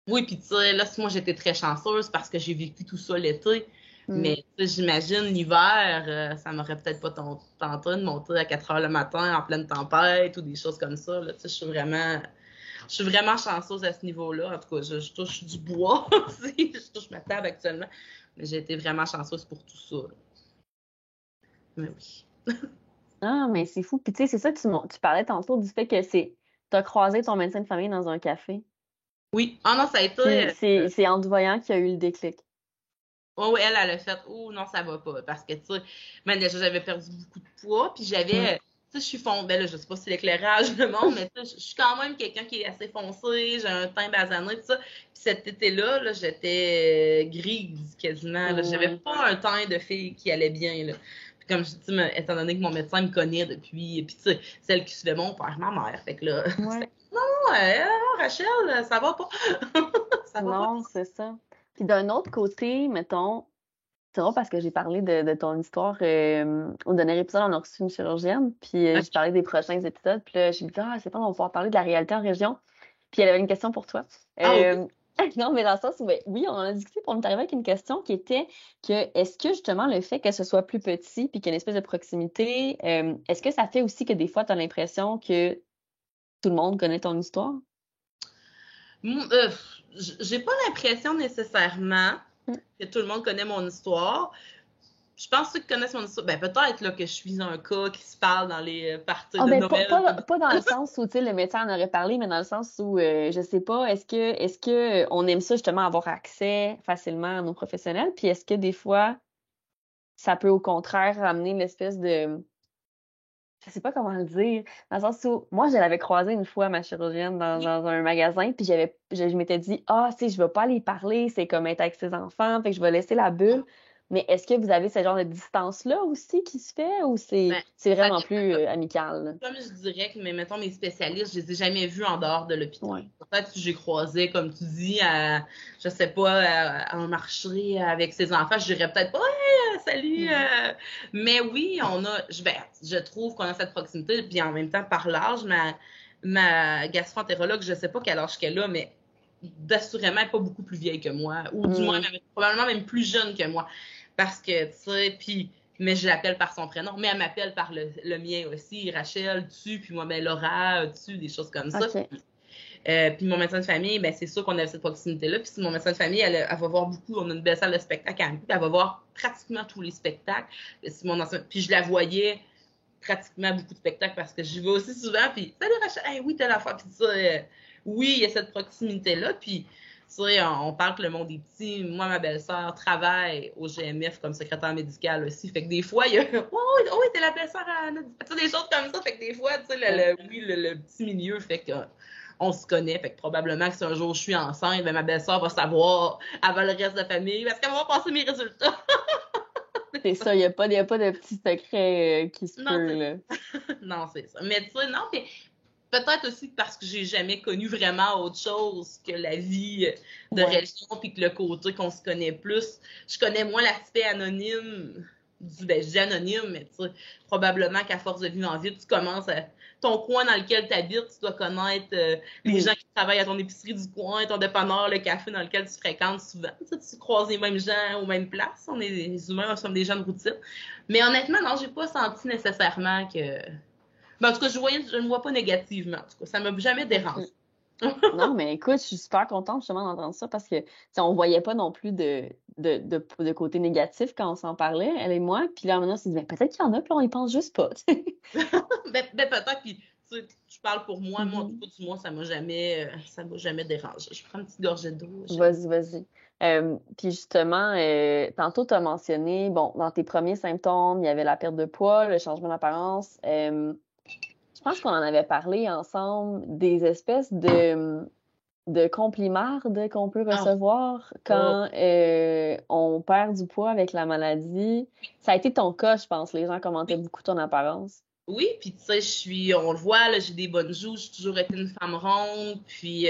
oui, puis tu sais, là, moi, j'étais très chanceuse parce que j'ai vécu tout ça l'été. Mais j'imagine l'hiver, ça m'aurait peut-être pas tenté de monter à 4 heures le matin en pleine tempête ou des choses comme ça. Là, je suis vraiment chanceuse à ce niveau-là. En tout cas, je touche du bois aussi. Je touche ma table actuellement. Mais j'ai été vraiment chanceuse pour tout ça. Là. Mais oui. Ah, mais c'est fou. Puis tu sais, c'est ça que tu parlais tantôt du fait que t'as croisé ton médecin de famille dans un café. Oui. Ah non, ça a Puis été. c'est en te voyant qu'il y a eu le déclic. Oh, elle a fait, oh non, ça va pas. Parce que, tu sais, même déjà, j'avais perdu beaucoup de poids, puis j'avais, tu sais, je suis ben là, je sais pas si l'éclairage le montre, mais tu sais, je suis quand même quelqu'un qui est assez foncé, j'ai un teint basané, tout ça. Puis cet été-là, là, j'étais grise quasiment, là. J'avais pas un teint de fille qui allait bien, là. Puis comme je dis, étant donné que mon médecin me connaît depuis, puis tu sais, celle qui suivait mon père, ma mère, fait que là, non, Rachel, ça va pas. Ça va pas. Non, c'est ça. Puis d'un autre côté, mettons, c'est drôle parce que j'ai parlé de ton histoire au dernier épisode, on a reçu une chirurgienne, puis j'ai parlé des prochains épisodes, puis là, j'ai dit, c'est pas, on va pouvoir parler de la réalité en région. Puis elle avait une question pour toi. Non, mais dans le sens où, oui, on en a discuté, puis on est arrivé avec une question qui était que, est-ce que justement le fait que ce soit plus petit, puis qu'il y ait une espèce de proximité, est-ce que ça fait aussi que des fois, tu as l'impression que tout le monde connaît ton histoire? J'ai pas l'impression nécessairement que tout le monde connaît mon histoire. Je pense que ceux qui connaissent mon histoire, ben peut-être là, que je suis un cas qui se parle dans les parties de Noël. Pas dans le sens où le médecin en aurait parlé, mais dans le sens où je sais pas, est-ce que on aime ça justement avoir accès facilement à nos professionnels, puis est-ce que des fois ça peut au contraire ramener l'espèce de je sais pas comment le dire, dans le sens où moi je l'avais croisée une fois ma chirurgienne dans un magasin, puis je m'étais dit tu sais je vais pas aller parler, c'est comme être avec ses enfants, fait que je vais laisser la bulle. Mais est-ce que vous avez ce genre de distance-là aussi qui se fait ou c'est vraiment plus amical? Comme je dirais que, mettons, mes spécialistes, je les ai jamais vus en dehors de l'hôpital. Ouais. Peut-être que j'ai croisé, comme tu dis, je sais pas, à un marché avec ses enfants, je dirais peut-être pas, hey, salut! Mais oui, je trouve qu'on a cette proximité, puis en même temps, par l'âge, ma gastro-entérologue, je sais pas quel âge qu'elle a, mais d'assurément, elle n'est pas beaucoup plus vieille que moi, ou du moins, probablement même plus jeune que moi. Parce que, tu sais, puis, mais je l'appelle par son prénom, mais elle m'appelle par le mien aussi, Rachel, puis moi, ben Laura, des choses comme ça. Puis mon médecin de famille, ben c'est sûr qu'on avait cette proximité-là. Puis mon médecin de famille, elle va voir beaucoup, on a une belle salle de spectacle à Amco, elle va voir pratiquement tous les spectacles. Puis je la voyais pratiquement beaucoup de spectacles parce que j'y vais aussi souvent, puis salut Rachel, hey, oui, t'as la fois, puis ça, oui, il y a cette proximité-là, puis tu sais, on parle que le monde est petit. Moi, ma belle-sœur travaille au GMF comme secrétaire médicale aussi. Fait que des fois, il y a oh, oui, t'es la belle-sœur à notre... Tu sais, des choses comme ça. Fait que des fois, tu sais, le petit milieu fait que on se connaît. Fait que probablement que si un jour je suis enceinte, ben ma belle-sœur va savoir avant le reste de la famille parce qu'elle va passer mes résultats. C'est ça, il n'y a pas de petits secrets qui se Non, peut, là. non, c'est ça. Mais tu sais, non, mais peut-être aussi parce que j'ai jamais connu vraiment autre chose que la vie de Ouais. région, puis que le côté qu'on se connaît plus. Je connais moins l'aspect anonyme je dis anonyme, mais tu sais, probablement qu'à force de vivre en ville, tu commences à ton coin dans lequel tu habites, tu dois connaître les gens qui travaillent à ton épicerie du coin, ton dépanneur, le café dans lequel tu fréquentes souvent. Tu croises les mêmes gens aux mêmes places. On est des humains, on sommes des gens de routine. Mais honnêtement, non, j'ai pas senti nécessairement que. Ben, en tout cas, je ne vois pas négativement. En tout cas, ça m'a jamais dérangé. Non, mais écoute, je suis super contente justement d'entendre ça parce que on voyait pas non plus de côté négatif quand on s'en parlait, elle et moi. Puis là, maintenant, on s'est dit, ben, peut-être qu'il y en a, puis on y pense juste pas. ben, peut-être, puis tu sais, je parle pour moi. Moi, en tout cas, du moins, ça m'a jamais dérangé. Je prends une petite gorgée d'eau. Vas-y. Puis justement, tantôt, tu as mentionné, bon, dans tes premiers symptômes, il y avait la perte de poids, le changement d'apparence. Je pense qu'on en avait parlé ensemble des espèces de complimardes qu'on peut recevoir quand on perd du poids avec la maladie. Ça a été ton cas, je pense. Les gens commentaient beaucoup ton apparence. Oui, puis tu sais, on le voit, là, j'ai des bonnes joues, j'ai toujours été une femme ronde, puis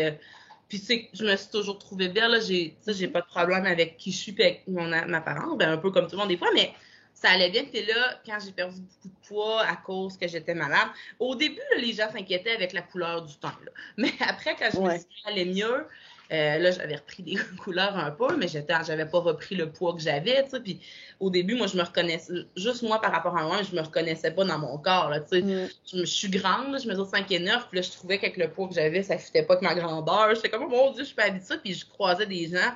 tu sais, je me suis toujours trouvée belle, là, j'ai pas de problème avec qui je suis et avec ma apparence, ben un peu comme tout le monde des fois, mais ça allait bien. Puis là, quand j'ai perdu beaucoup de poids à cause que j'étais malade, au début, là, les gens s'inquiétaient avec la couleur du teint, là. Mais après, quand je me suis dit allait mieux, là, j'avais repris des couleurs un peu, mais j'avais pas repris le poids que j'avais, tu sais. Puis au début, moi, je me reconnaissais, juste moi par rapport à moi, je me reconnaissais pas dans mon corps, là, tu sais. Je suis grande, là, je mesure 5 et 9, puis là, je trouvais qu'avec le poids que j'avais, ça fitait pas avec ma grandeur. J'étais comme, oh mon Dieu, je suis pas habituée. Puis je croisais des gens,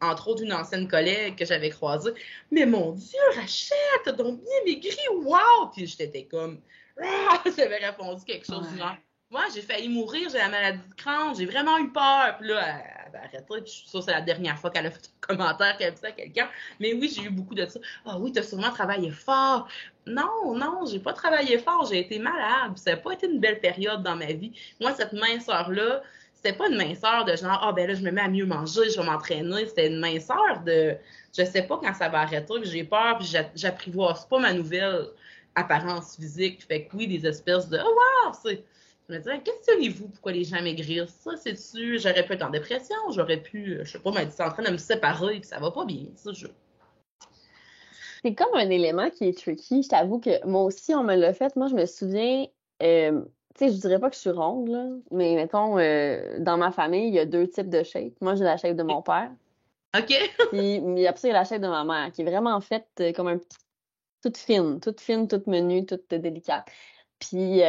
entre autres une ancienne collègue que j'avais croisée. Mais mon Dieu, Rachel, t'as donc bien maigri, wow! Puis j'étais comme, ah! J'avais répondu quelque chose du genre. Moi, j'ai failli mourir, j'ai la maladie de Crohn, j'ai vraiment eu peur. Puis là, elle a arrêté. Puis ça, c'est la dernière fois qu'elle a fait un commentaire qu'elle a dit ça à quelqu'un. Mais oui, j'ai eu beaucoup de ça. Ah oui, t'as sûrement travaillé fort. Non, j'ai pas travaillé fort, j'ai été malade. Ça n'a pas été une belle période dans ma vie. Moi, cette minceur-là, c'était pas une minceur de genre, ah ben là, je me mets à mieux manger, je vais m'entraîner. C'était une minceur de, je sais pas quand ça va arrêter, puis j'ai peur, puis j'apprivoise pas ma nouvelle apparence physique. Fait que oui, des espèces de, oh wow, c'est. Je me disais, questionnez-vous pourquoi les gens maigrissent. Ça, c'est-tu, j'aurais pu être en dépression, j'aurais pu, je sais pas, m'être en train de me séparer, puis ça va pas bien. Ça, C'est comme un élément qui est tricky. Je t'avoue que moi aussi, on me l'a fait. Moi, je me souviens, tu sais, je dirais pas que je suis ronde, là, mais mettons, dans ma famille, il y a 2 types de shape. Moi, j'ai la shape de mon père. OK. Puis après ça, il y a la shape de ma mère, qui est vraiment faite comme toute fine, toute menue, toute délicate. Puis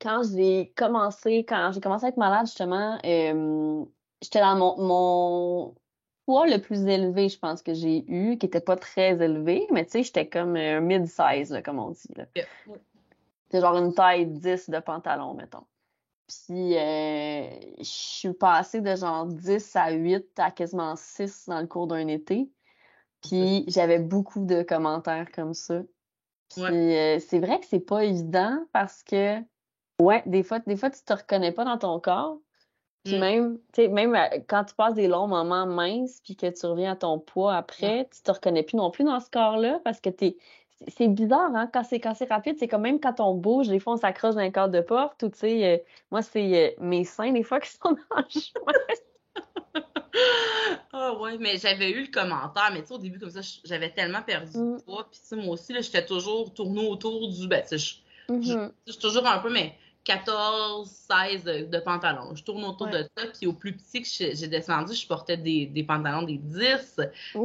quand j'ai commencé à être malade, justement, j'étais dans mon poids le plus élevé, je pense, que j'ai eu, qui était pas très élevé, mais tu sais, j'étais comme un mid-size, là, comme on dit, là. C'est genre une taille 10 de pantalon, mettons. Puis je suis passée de genre 10 à 8 à quasiment 6 dans le cours d'un été. Puis j'avais beaucoup de commentaires comme ça. Puis c'est vrai que c'est pas évident parce que, ouais, des fois, tu te reconnais pas dans ton corps. Puis même, tu sais, même quand tu passes des longs moments minces puis que tu reviens à ton poids après, tu te reconnais plus non plus dans ce corps-là parce que c'est bizarre, hein? Quand c'est rapide, c'est comme même quand on bouge, des fois, on s'accroche dans un cadre de porte ou, tu sais, moi, c'est mes seins, des fois, qui sont dans le chemin. Ah ouais, mais j'avais eu le commentaire, mais tu sais, au début, comme ça, j'avais tellement perdu de poids, puis tu sais, moi aussi, là, j'étais toujours tournée autour du, ben, tu sais, je suis toujours un peu, mais 14, 16 de pantalons. Je tourne autour de ça, puis au plus petit que j'ai descendu, je portais des pantalons des 10,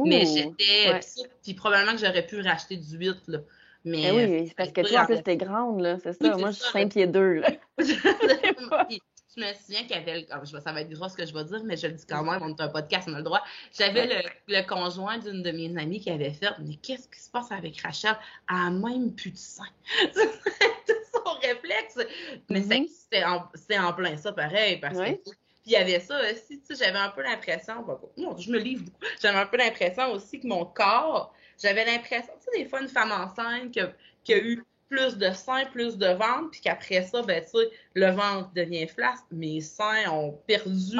mais j'étais petite, puis probablement que j'aurais pu racheter du 8, là. Mais oui, c'est parce que toi, en plus, t'es grande, là, c'est ça. Moi, je suis 5 pieds 2, là. Je me souviens qu'il y avait, ça va être gros ce que je vais dire, mais je le dis quand même, on est un podcast, on a le droit. J'avais le conjoint d'une de mes amies qui avait fait, mais qu'est-ce qui se passe avec Rachel? Elle a même plus de sein. C'est son réflexe. Mais c'était en plein ça, pareil, parce que, puis il y avait ça aussi, tu sais, j'avais un peu l'impression, non, je me livre beaucoup, j'avais un peu l'impression aussi que mon corps, j'avais l'impression, tu sais, des fois, une femme enceinte qui a eu plus de seins, plus de ventre, puis qu'après ça, ben, tu sais, le ventre devient flasque, mes seins ont perdu.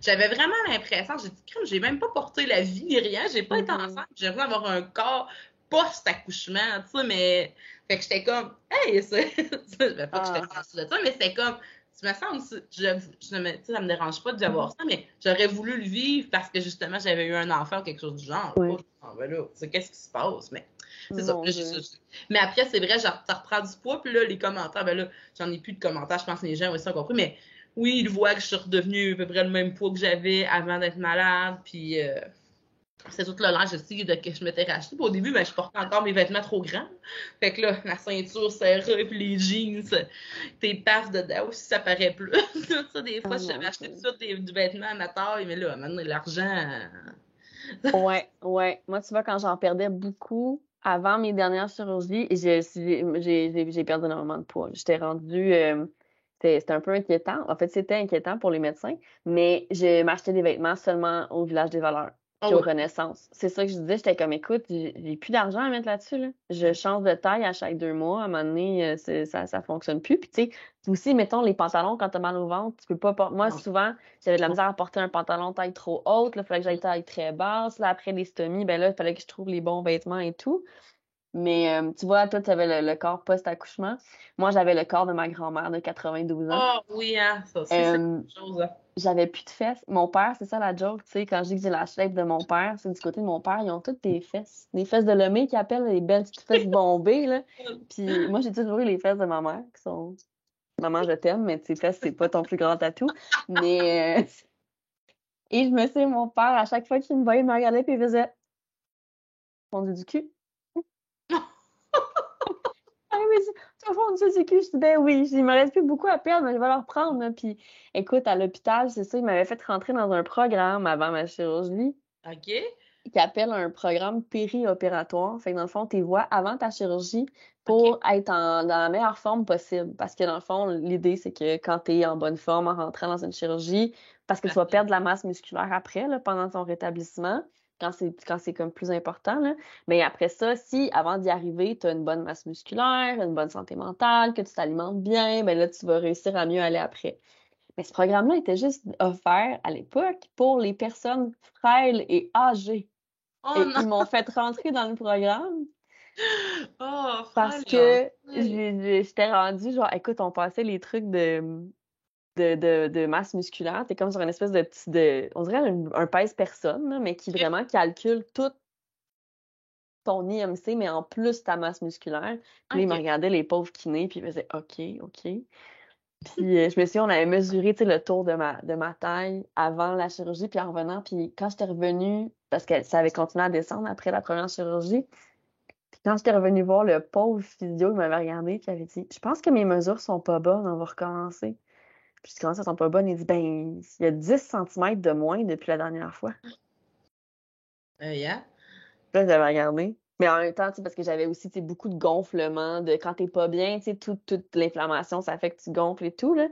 J'avais vraiment l'impression, j'ai dit, j'ai même pas porté la vie ni rien, j'ai pas été enceinte, j'ai besoin d'avoir un corps post-accouchement, tu sais, mais fait que j'étais comme, hey, c'est, je vais pas que j'étais Ah. de ça, mais c'était comme, tu me sens, tu sais, ça me dérange pas d'avoir ça, mais j'aurais voulu le vivre parce que justement, j'avais eu un enfant ou quelque chose du genre. Oui. Ah, ben là, c'est qu'est-ce qui se passe? Mais c'est ça. Mon Là, Dieu. mais après, c'est vrai, genre, ça reprend du poids, puis là, les commentaires, ben là, j'en ai plus de commentaires, je pense que les gens aussi ont compris, mais oui, ils voient que je suis redevenue à peu près le même poids que j'avais avant d'être malade, puis c'est tout le linge aussi que je m'étais racheté. Puis au début, ben, je portais encore mes vêtements trop grands. Fait que là, la ceinture serrée, puis les jeans, tes paffes dedans aussi, ça paraît plus. Ça, des fois, Ah, je mon vais acheter Dieu. tout ça du vêtement à ma taille, mais là, maintenant, l'argent. Ouais, ouais. Moi, tu vois, quand j'en perdais beaucoup avant mes dernières chirurgies, j'ai perdu énormément de poids. J'étais rendue, c'était un peu inquiétant. En fait, c'était inquiétant pour les médecins, mais je m'achetais des vêtements seulement au Village des Valeurs, Ah puis au oui. Renaissance. C'est ça que je disais. J'étais comme, écoute, j'ai plus d'argent à mettre là-dessus, là. Je change de taille à chaque 2 mois. À un moment donné, ça fonctionne plus. Puis, tu sais, aussi, mettons, les pantalons, quand t'as mal au ventre, tu peux pas porter. Moi, Non. souvent, j'avais de la misère à porter un pantalon taille trop haute. Là, il fallait que j'aille taille très basse. Là, après les stomies, ben là, il fallait que je trouve les bons vêtements et tout. Mais tu vois, toi, tu avais le corps post-accouchement. Moi, j'avais le corps de ma grand-mère de 92 ans. Ah oui, hein, ça aussi, c'est Euh, quelque chose. Hein. J'avais plus de fesses. Mon père, c'est ça la joke, tu sais, quand je dis que j'ai la shape de mon père, c'est du côté de mon père, ils ont toutes des fesses. Des fesses de Lemay qu'ils appellent les belles petites fesses bombées, là. Puis moi, j'ai toujours eu les fesses de ma mère, qui sont... Maman, je t'aime, mais tes fesses, c'est pas ton plus grand atout. Mais... Et je me sais, mon père, à chaque fois qu'il me voyait, il me regardait puis il faisait fondu du cul. Ah oui, tu vas fondu du cul. Je dis, ben oui, il me reste plus beaucoup à perdre, mais je vais leur prendre. Là. Puis écoute, à l'hôpital, c'est ça, il m'avait fait rentrer dans un programme avant ma chirurgie OK. qui appelle un programme périopératoire. Fait que dans le fond, tu vois avant ta chirurgie OK. pour être dans la meilleure forme possible. Parce que dans le fond, l'idée, c'est que quand tu es en bonne forme en rentrant dans une chirurgie, parce que tu vas perdre de la masse musculaire après, là, pendant ton rétablissement, quand c'est comme plus important, là. Mais après ça, si avant d'y arriver, tu as une bonne masse musculaire, une bonne santé mentale, que tu t'alimentes bien, ben là, tu vas réussir à mieux aller après. Mais ce programme-là était juste offert à l'époque pour les personnes frêles et âgées. Oh Et non! ils m'ont fait rentrer dans le programme Oh, parce frère, que ouais. j'étais rendue, genre, écoute, on passait les trucs de masse musculaire. T'es comme sur une espèce de petit, on dirait un pèse-personne, là, mais qui OK. vraiment calcule tout ton IMC, mais en plus ta masse musculaire. Puis là, ils me OK. regardaient, les pauvres kinés, puis ils faisaient OK, OK. Puis je me souviens, on avait mesuré, tu sais, le tour de ma taille avant la chirurgie, puis en revenant, puis quand j'étais revenue, parce que ça avait continué à descendre après la première chirurgie, puis quand j'étais revenue voir le pauvre physio, il m'avait regardé, puis il avait dit, je pense que mes mesures sont pas bonnes, on va recommencer. Puis je commence, elles sont pas bonnes, il dit, ben, il y a 10 centimètres de moins depuis la dernière fois. Yeah. Puis là, j'avais regardé. Mais en même temps, tu sais, parce que j'avais aussi, tu sais, beaucoup de gonflement, de quand t'es pas bien, tu sais, toute l'inflammation, ça fait que tu gonfles et tout, là.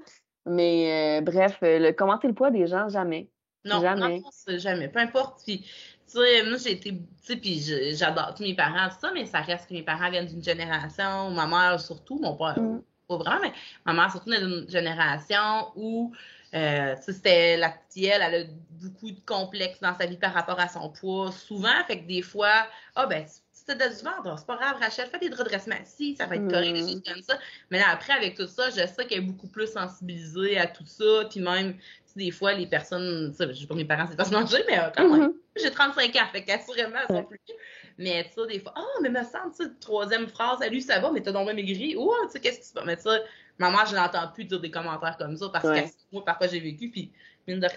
Mais bref, commenter le poids des gens, jamais. Non, non, Jamais. non, c'est jamais. Peu importe. Puis, tu sais, moi, j'ai été, tu sais, puis j'adore tous mes parents, tout ça, mais ça reste que mes parents viennent d'une génération, ma mère surtout, mon père, Mm. pas vraiment, mais ma mère surtout d'une génération où, tu sais, c'était la petite elle a beaucoup de complexes dans sa vie par rapport à son poids, souvent, fait que des fois, ah, ben, si t'as du ventre, c'est pas grave, Rachel, fais des redressements, si, ça va être correct, des choses comme ça. Mais là, après, avec tout ça, je sais qu'elle est beaucoup plus sensibilisée à tout ça, puis même, des fois, les personnes, tu sais, je sais pas mes parents, c'est pas âgées, mais quand même, Mhm. j'ai 35 ans, fait qu'assurément, elles sont Ouais. plus vieux. Mais tu sais, des fois, oh, mais me semble, tu sais, troisième phrase, salut, ça va, mais t'as donc même maigri. Oh, tu sais, qu'est-ce qui se passe? Mais tu sais, ma mère, je n'entends plus dire des commentaires comme ça parce que Ouais. moi, parfois, j'ai vécu, puis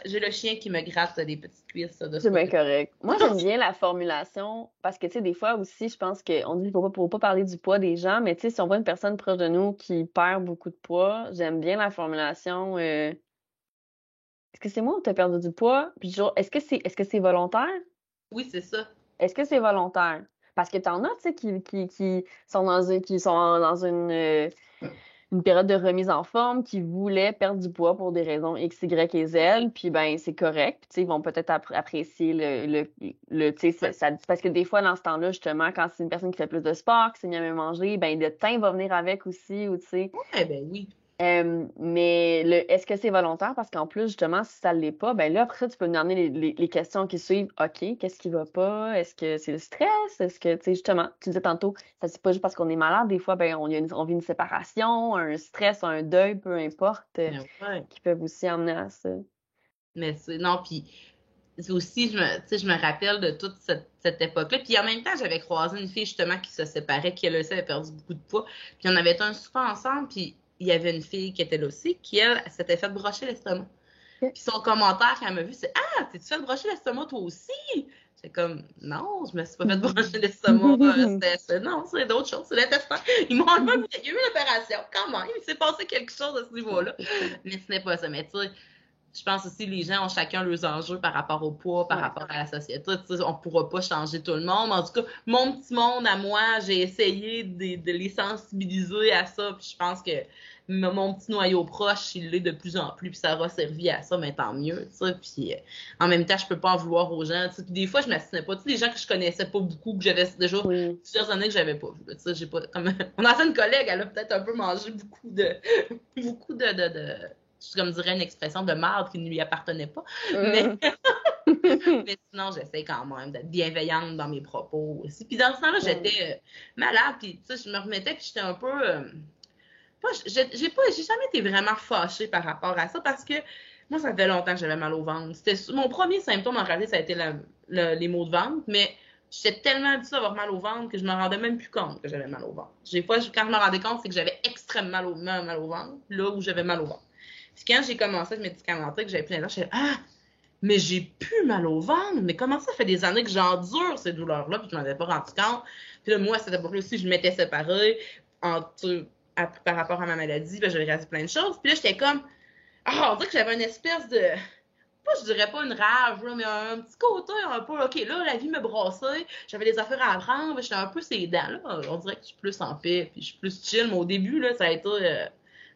j'ai le chien qui me gratte des petites cuisses de ce C'est bien côté. correct. Moi, j'aime bien la formulation parce que, tu sais, des fois aussi, je pense qu'on dit faut pas parler du poids des gens, mais tu sais, si on voit une personne proche de nous qui perd beaucoup de poids, j'aime bien la formulation est-ce que c'est moi ou t'as perdu du poids? Puis genre, est-ce que c'est volontaire? Oui, c'est ça. Est-ce que c'est volontaire? Parce que t'en as, tu sais, qui sont dans une période de remise en forme, qui voulaient perdre du poids pour des raisons X, Y et Z, puis ben c'est correct. Puis, tu sais, ils vont peut-être apprécier tu sais, parce que des fois, dans ce temps-là, justement, quand c'est une personne qui fait plus de sport, qui s'est mis à mieux manger, ben le teint va venir avec aussi, ou tu sais. Eh ben oui. Mais est-ce que c'est volontaire? Parce qu'en plus, justement, si ça ne l'est pas, ben là, après ça, tu peux nous donner les questions qui suivent. OK, qu'est-ce qui va pas? Est-ce que c'est le stress? Est-ce que, tu sais, justement, tu disais tantôt, ça c'est pas juste parce qu'on est malade. Des fois, ben, on vit une séparation, un stress, un deuil, peu importe, Mais ouais. qui peuvent aussi amener à ça. Mais non, puis aussi, tu sais, je me rappelle de toute cette époque-là. Puis en même temps, j'avais croisé une fille justement qui se séparait, qui elle aussi avait perdu beaucoup de poids. Puis on avait été un souper ensemble, puis il y avait une fille qui était là aussi, qui elle s'était fait brocher l'estomac. Ok. Puis son commentaire qu'elle m'a vu, c'est Ah, t'es-tu fait brocher l'estomac toi aussi? J'étais comme Non, je me suis pas fait brocher l'estomac. Non, c'est d'autres choses, c'est l'intestin. Ils m'ont enlevé, il y a eu une opération, quand même. Il s'est passé quelque chose à ce niveau-là. Mais ce n'est pas ça. Mais tu sais, je pense aussi que les gens ont chacun leurs enjeux par rapport au poids, par rapport à la société. Tu sais, on ne pourra pas changer tout le monde. En tout cas, mon petit monde à moi, j'ai essayé de les sensibiliser à ça. Puis je pense que mon petit noyau proche, il l'est de plus en plus. Puis ça aura servi à ça, mais tant mieux. Tu sais. Puis en même temps, je peux pas en vouloir aux gens. Tu sais. Puis des fois, je m'assinais pas. Tu sais, les gens que je connaissais pas beaucoup, que j'avais déjà plusieurs années que j'avais pas vu. Tu sais, j'ai pas comme mon ancienne collègue, elle a peut-être un peu mangé beaucoup de comme dirait une expression de marde qui ne lui appartenait pas. Mais sinon, j'essaie quand même d'être bienveillante dans mes propos aussi. Puis dans ce temps-là, j'étais malade, puis tu sais, je me remettais, puis j'étais un peu... j'ai jamais été vraiment fâchée par rapport à ça, parce que moi, ça fait longtemps que j'avais mal au ventre. Mon premier symptôme, en réalité, ça a été les maux de ventre, mais j'étais tellement habituée à avoir mal au ventre que je me rendais même plus compte que j'avais mal au ventre. Quand je me rendais compte, c'est que j'avais extrêmement mal au ventre, là où j'avais mal au ventre. Puis quand j'ai commencé à me médicamenter, que j'avais plus d'intérêt, j'étais Ah, mais j'ai plus mal au ventre. Mais comment ça fait des années que j'endure ces douleurs-là, puis je m'en avais pas rendu compte. Puis là, moi, à cette époque-là aussi, je m'étais séparée par rapport à ma maladie, puis j'avais réalisé plein de choses. Puis là, j'étais comme on dirait que j'avais une espèce de je dirais pas une rage, là, mais un petit côté un peu, OK, là, la vie me brassait, j'avais des affaires à apprendre, j'étais un peu ses dents, là. On dirait que je suis plus en paix, puis je suis plus chill, mais au début, là, ça a été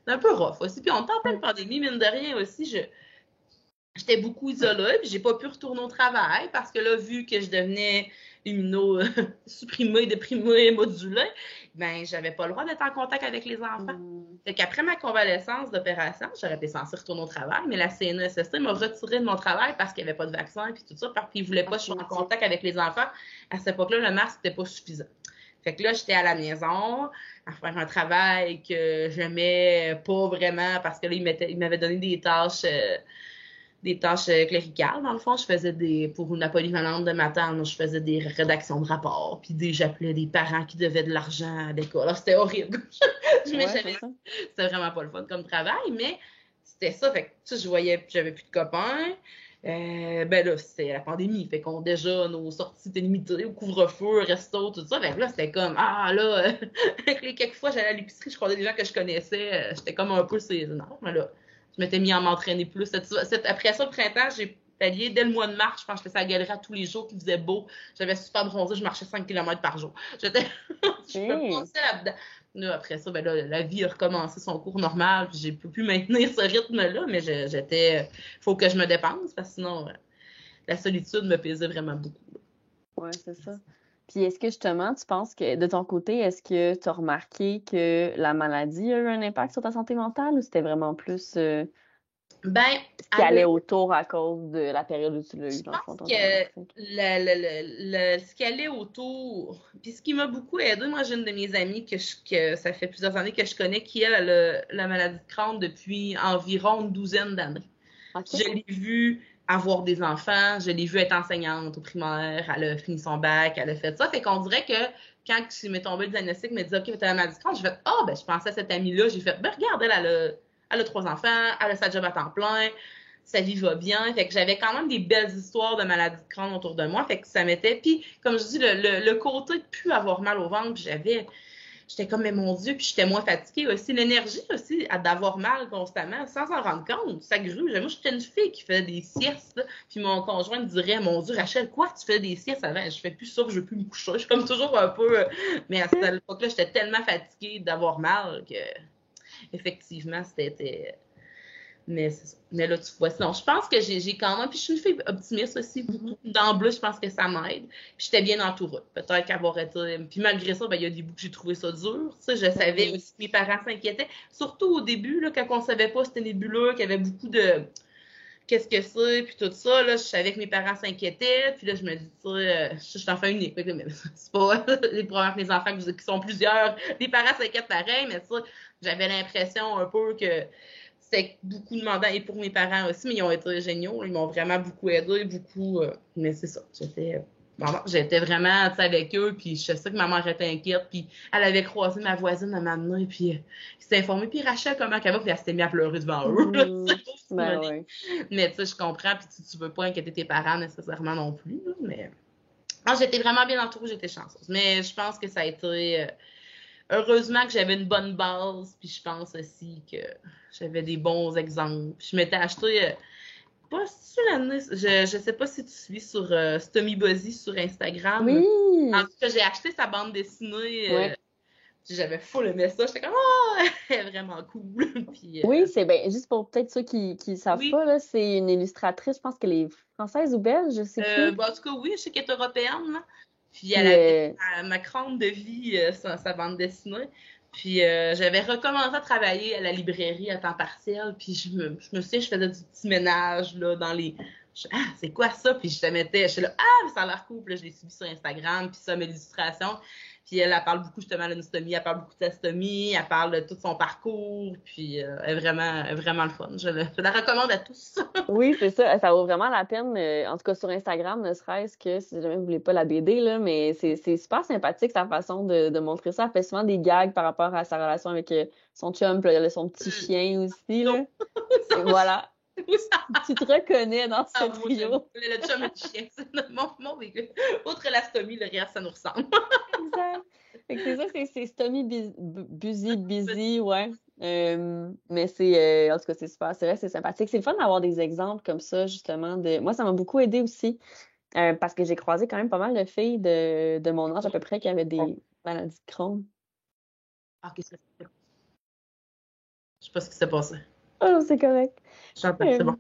un peu rough aussi. Puis on est en pleine pandémie, mine de rien aussi, j'étais beaucoup isolée, puis j'ai pas pu retourner au travail parce que là, vu que je devenais immunosupprimée, déprimée, modulée, ben j'avais pas le droit d'être en contact avec les enfants. Fait qu'après ma convalescence d'opération, j'aurais été censée retourner au travail, mais la CNESST m'a retirée de mon travail parce qu'il n'y avait pas de vaccin et tout ça, parce qu'ils voulaient pas que je sois en contact avec les enfants. À cette époque-là, le masque n'était pas suffisant. Fait que là, j'étais à la maison à faire un travail que j'aimais pas vraiment parce que là, il m'avait donné des tâches cléricales. Dans le fond, je faisais pour une polyvalente de matin, je faisais des rédactions de rapports, puis j'appelais des parents qui devaient de l'argent à l'école. Alors, c'était horrible. C'était vraiment pas le fun comme travail, mais c'était ça. Fait que, tu sais, je voyais, j'avais plus de copains. Ben là, c'était la pandémie. Fait qu'on, déjà, nos sorties étaient limitées au couvre-feu, resto, tout ça. Fait que là, c'était comme, les quelques fois, j'allais à l'épicerie, je croisais des gens que je connaissais. J'étais comme un peu non, mais là, je m'étais mis à m'entraîner plus. Après ça, le printemps, j'ai pallié dès le mois de mars. Je pense que je faisais la galerie tous les jours, qu'il faisait beau. J'avais super bronzé, je marchais 5 km par jour. Je me pensais là-dedans. Là, après ça, ben là, la vie a recommencé son cours normal, puis j'ai pu maintenir ce rythme-là, mais faut que je me dépense, parce que sinon, la solitude me pesait vraiment beaucoup. Oui, c'est ça. Puis est-ce que justement, tu penses que de ton côté, est-ce que tu as remarqué que la maladie a eu un impact sur ta santé mentale ou c'était vraiment plus ce qui allait autour à cause de la période où tu l'as eu, dans le fond? Je pense que ce qui allait autour, puis ce qui m'a beaucoup aidé, moi j'ai une de mes amies que ça fait plusieurs années que je connais, qui elle a la maladie de Crohn depuis environ une douzaine d'années. Okay. Je l'ai vue avoir des enfants, je l'ai vue être enseignante au primaire, elle a fini son bac, elle a fait ça. Fait qu'on dirait que quand il m'est tombé le diagnostic, il m'a dit « OK, t'as la maladie de Crohn », j'ai fait « ben je pensais à cette amie-là », j'ai fait « Ben regarde, elle a 3 enfants, elle a sa job à temps plein, sa vie va bien ». Fait que j'avais quand même des belles histoires de maladie de Crohn autour de moi. Fait que ça m'était... Puis, comme je dis, le côté de plus avoir mal au ventre, puis j'étais comme, mais mon Dieu, puis j'étais moins fatiguée aussi. L'énergie aussi, d'avoir mal constamment, sans s'en rendre compte, ça gruge. Moi, j'étais une fille qui faisait des siestes, là, puis mon conjoint me dirait, mon Dieu, Rachel, quoi, tu fais des siestes avant? Je fais plus ça, je veux plus me coucher. Je suis comme toujours un peu... Mais à cette époque-là, j'étais tellement fatiguée d'avoir mal que, effectivement, c'était Mais c'est ça. Mais là, tu vois, sinon, je pense que j'ai quand même, puis je suis une fille optimiste aussi, beaucoup. D'emblée, je pense que ça m'aide. Puis j'étais bien entourée. Peut-être qu'avoir été. Puis malgré ça, ben, il y a des bouts que j'ai trouvé ça dur. Tu sais, je savais aussi que mes parents s'inquiétaient. Surtout au début, là, quand on savait pas c'était nébuleux, qu'il y avait beaucoup de qu'est-ce que c'est, puis tout ça, là, je savais que mes parents s'inquiétaient, puis là, je me dis, tu sais, je suis enfant unique, mais c'est pas les problèmes mes enfants qui sont plusieurs, les parents s'inquiètent pareil, mais ça, j'avais l'impression un peu que c'était beaucoup demandant, et pour mes parents aussi, mais ils ont été géniaux, ils m'ont vraiment beaucoup aidé, beaucoup, mais c'est ça, j'étais vraiment, tu sais, avec eux, puis je sais que ma mère était inquiète, puis elle avait croisé ma voisine à m'amener, puis il s'est informé, puis Rachel, comment elle va, puis elle s'était mise à pleurer devant eux. Ouais. Mais tu sais, je comprends, puis tu veux pas inquiéter tes parents nécessairement non plus, là, mais non, j'étais vraiment bien entourée, j'étais chanceuse. Mais je pense que ça a été heureusement que j'avais une bonne base, puis je pense aussi que j'avais des bons exemples. Je m'étais acheté pas sur l'année, je sais pas si tu suis sur Stomy Buzzy sur Instagram. Oui! En tout cas, j'ai acheté sa bande dessinée. Ouais. J'avais full aimé ça. J'étais comme, oh, elle est vraiment cool. Puis, Oui, c'est bien. Juste pour peut-être ceux qui savent oui. pas, là, c'est une illustratrice, je pense qu'elle est française ou belge, je sais plus. En tout cas, oui, je sais qu'elle est européenne. Là. Puis elle avait ma crâne de vie, sa bande dessinée. Puis j'avais recommencé à travailler à la librairie à temps partiel. Puis je me souviens, je faisais du petit ménage là, dans les. Ah, c'est quoi ça? Puis je suis là, ah, mais ça a l'air cool. Puis là, je l'ai suivi sur Instagram. Puis ça, mes illustrations. Puis elle parle beaucoup justement de l'anastomie, elle parle beaucoup de stomie, elle parle de tout son parcours, puis elle est vraiment le fun. Je la recommande à tous. Oui, c'est ça. Ça vaut vraiment la peine. En tout cas, sur Instagram, ne serait-ce que si jamais vous voulez pas la BD, là, mais c'est super sympathique sa façon de montrer ça. Elle fait souvent des gags par rapport à sa relation avec son chum, puis elle a son petit chien aussi. Là. Et voilà. Tu te reconnais dans ce trio. Le chum et le chien, c'est mon véhicule. Outre la stomie, le reste, ça nous ressemble. Exact. Fait que c'est ça, c'est Stomy Busy, ouais. Mais c'est, en tout cas, c'est super. C'est vrai, c'est sympathique. C'est le fun d'avoir des exemples comme ça, justement. Moi, ça m'a beaucoup aidé aussi, parce que j'ai croisé quand même pas mal de filles de mon âge à peu près qui avaient des maladies de Crohn. Ah, qu'est-ce que c'est? Je sais pas ce qui s'est passé. Oh, c'est correct. J'entends, c'est bon.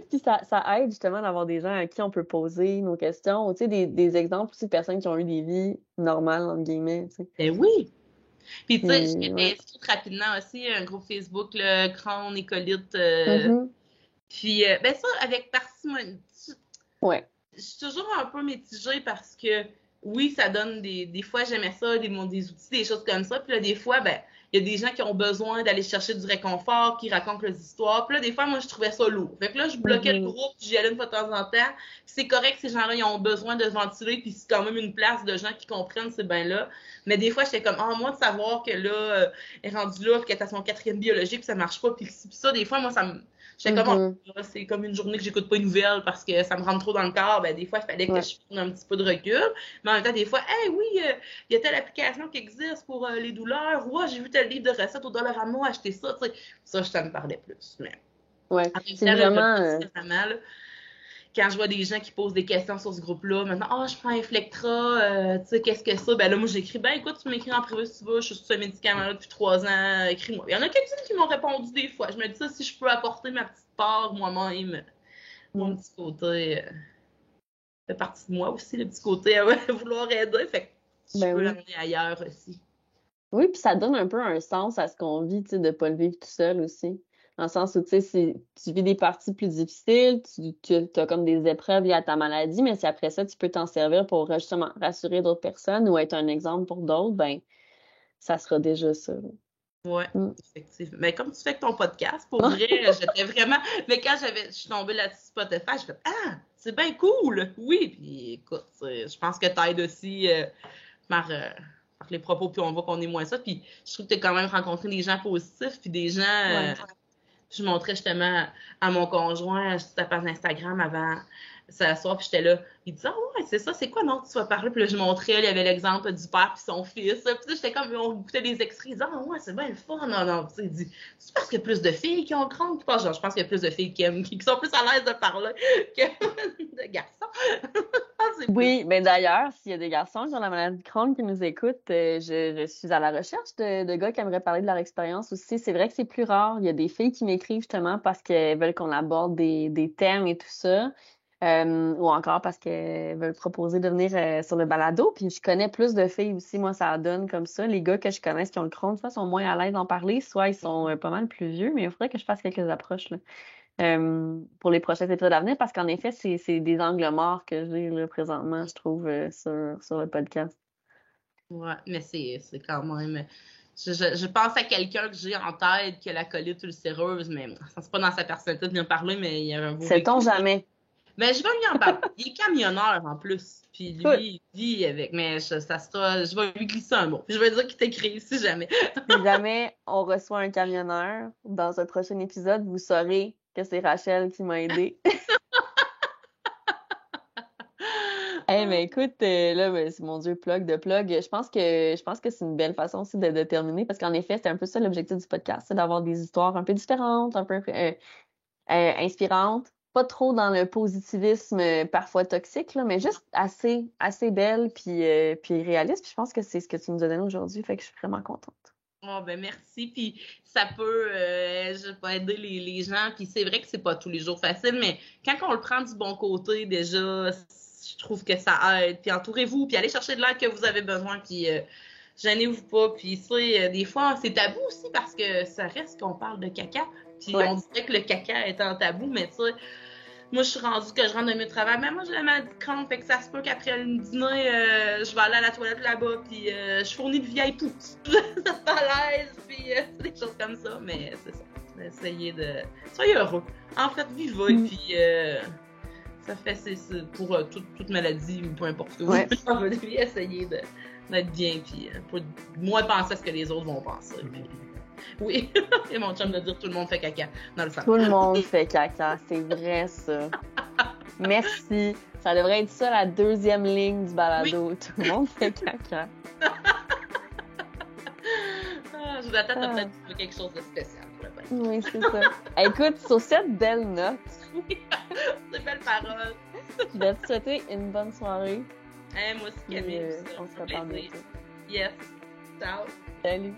Puis ça aide justement d'avoir des gens à qui on peut poser nos questions, ou tu sais, des exemples aussi de personnes qui ont eu des vies normales, entre guillemets, tu sais. Ben oui! Puis tu sais, je m'étais Ouais. inscrite rapidement aussi à un groupe Facebook, le Crohn, Écolite. Puis, ben ça, avec parcimonie. Ouais. Je suis toujours un peu mitigée parce que, oui, ça donne des fois, j'aimais ça, des outils, des choses comme ça. Puis là, des fois, ben, il y a des gens qui ont besoin d'aller chercher du réconfort, qui racontent leurs histoires. Puis là, des fois, moi, je trouvais ça lourd. Fait que là, je bloquais le groupe, j'y allais une fois de temps en temps. Puis c'est correct, ces gens-là, ils ont besoin de ventiler, puis c'est quand même une place de gens qui comprennent ces bains-là. Mais des fois, j'étais comme, moi, de savoir que là, elle est rendue là, puis qu'elle est à son 4e biologique, puis ça marche pas, puis ça, des fois, moi, ça me. J'étais comme, c'est comme une journée que j'écoute pas une nouvelle parce que ça me rentre trop dans le corps. Ben, des fois, il fallait que je prenne un petit peu de recul. Mais en même temps, des fois, oui, il y a telle application qui existe pour les douleurs. Ouais, j'ai vu tel livre de recettes au $1, acheter ça, tu sais. Ça me parlait plus. Mais. Ouais, c'est vraiment. Là, quand je vois des gens qui posent des questions sur ce groupe-là, maintenant, je prends Inflectra, tu sais, qu'est-ce que ça? Ben là, moi, j'écris, écoute, tu m'écris en privé si tu veux, je suis sur ce médicament-là depuis 3 ans, écris-moi. Il y en a quelques-uns qui m'ont répondu des fois. Je me dis ça, si je peux apporter ma petite part moi-même, mon petit côté, fait partie de moi aussi, le petit côté à vouloir aider, fait que je peux l'amener ailleurs aussi. Oui, puis ça donne un peu un sens à ce qu'on vit, tu sais, de pas le vivre tout seul aussi. Dans le sens où, tu sais, si tu vis des parties plus difficiles, tu as comme des épreuves liées à ta maladie, mais si après ça, tu peux t'en servir pour justement rassurer d'autres personnes ou être un exemple pour d'autres, ben ça sera déjà ça. Oui, effectivement. Mais comme tu fais avec ton podcast, pour vrai, j'étais vraiment. Mais quand je suis tombée là-dessus Spotify, j'ai fait c'est bien cool! Oui, puis écoute, je pense que t'aides aussi par les propos, puis on voit qu'on est moins ça. Puis je trouve que tu as quand même rencontré des gens positifs, puis des gens. Je montrais justement à mon conjoint sur ta page Instagram avant ça soir, puis j'étais là. Il disait, ouais, c'est ça, c'est quoi, non, tu vas parler? Puis là, je montrais, il y avait l'exemple du père puis son fils. Puis là, j'étais comme, on écoutait des extraits, il disait, ouais, c'est bien le fun. Non, tu sais, il dit, c'est parce qu'il y a plus de filles qui ont Crohn qui passent. Genre, je pense qu'il y a plus de filles qui sont plus à l'aise de parler que de garçons. Oui, mais d'ailleurs, s'il y a des garçons qui ont la maladie de Crohn qui nous écoutent, je suis à la recherche de gars qui aimeraient parler de leur expérience aussi. C'est vrai que c'est plus rare. Il y a des filles qui m'écrivent justement parce qu'elles veulent qu'on aborde des thèmes et tout ça. Ou encore parce qu'elles veulent proposer de venir sur le balado. Puis je connais plus de filles aussi, moi, ça donne comme ça. Les gars que je connais qui ont le Crohn, soit sont moins à l'aise d'en parler, soit ils sont pas mal plus vieux, mais il faudrait que je fasse quelques approches là. Pour les prochains épisodes à venir, parce qu'en effet, c'est des angles morts que j'ai là, présentement, je trouve, sur le podcast. Ouais, mais c'est quand même... Je pense à quelqu'un que j'ai en tête qui a la colite ulcéreuse, mais c'est pas dans sa personnalité de venir parler, mais il y a un beau... Sait-on jamais? Mais je vais lui en parler. Il est camionneur en plus. Puis lui, il vit avec. Mais je vais lui glisser un mot. Puis je vais dire qu'il t'écrit si jamais. Si jamais on reçoit un camionneur dans un prochain épisode, vous saurez que c'est Rachel qui m'a aidée. Mais écoute, là, c'est mon Dieu, plug de plug. Je pense que c'est une belle façon aussi de terminer parce qu'en effet, c'était un peu ça l'objectif du podcast, c'est d'avoir des histoires un peu différentes, un peu inspirantes. Pas trop dans le positivisme parfois toxique, là, mais juste assez belle puis réaliste. Puis je pense que c'est ce que tu nous as donné aujourd'hui, fait que je suis vraiment contente. Oh, ben merci. Puis ça peut, je peux aider les gens. Puis c'est vrai que c'est pas tous les jours facile, mais quand on le prend du bon côté, déjà, je trouve que ça aide. Puis entourez-vous, puis allez chercher de l'aide que vous avez besoin. Puis gênez-vous pas. Puis des fois, c'est tabou aussi parce que ça reste qu'on parle de caca. Puis on dirait que le caca est un tabou, mais tu sais, moi, je suis rendue que je rentre de mes travail. Mais moi, j'ai la maladie de Crohn, fait que ça se peut qu'après le dîner, je vais aller à la toilette là-bas, puis je fournis de vieilles poux. Ça se à l'aise, puis des choses comme ça. Mais c'est ça. Essayez de... Soyez heureux. En fait, vivez, puis ça fait... C'est pour toute maladie, ou peu importe où. Ouais. Essayez d'être bien, puis pour moins penser à ce que les autres vont penser. Puis... Oui, et mon chum de dire tout le monde fait caca dans le salon. Tout le monde fait caca, c'est vrai ça. Merci. Ça devrait être ça la deuxième ligne du balado. Oui. Tout le monde fait caca. Je vous attends peut-être pour quelque chose de spécial pour le podcast. Oui, c'est ça. Écoute, sur cette belle note, ces belles paroles, je vais te souhaiter une bonne soirée. Moi aussi, Camille. On se reparle bientôt. Yes. Ciao. Salut.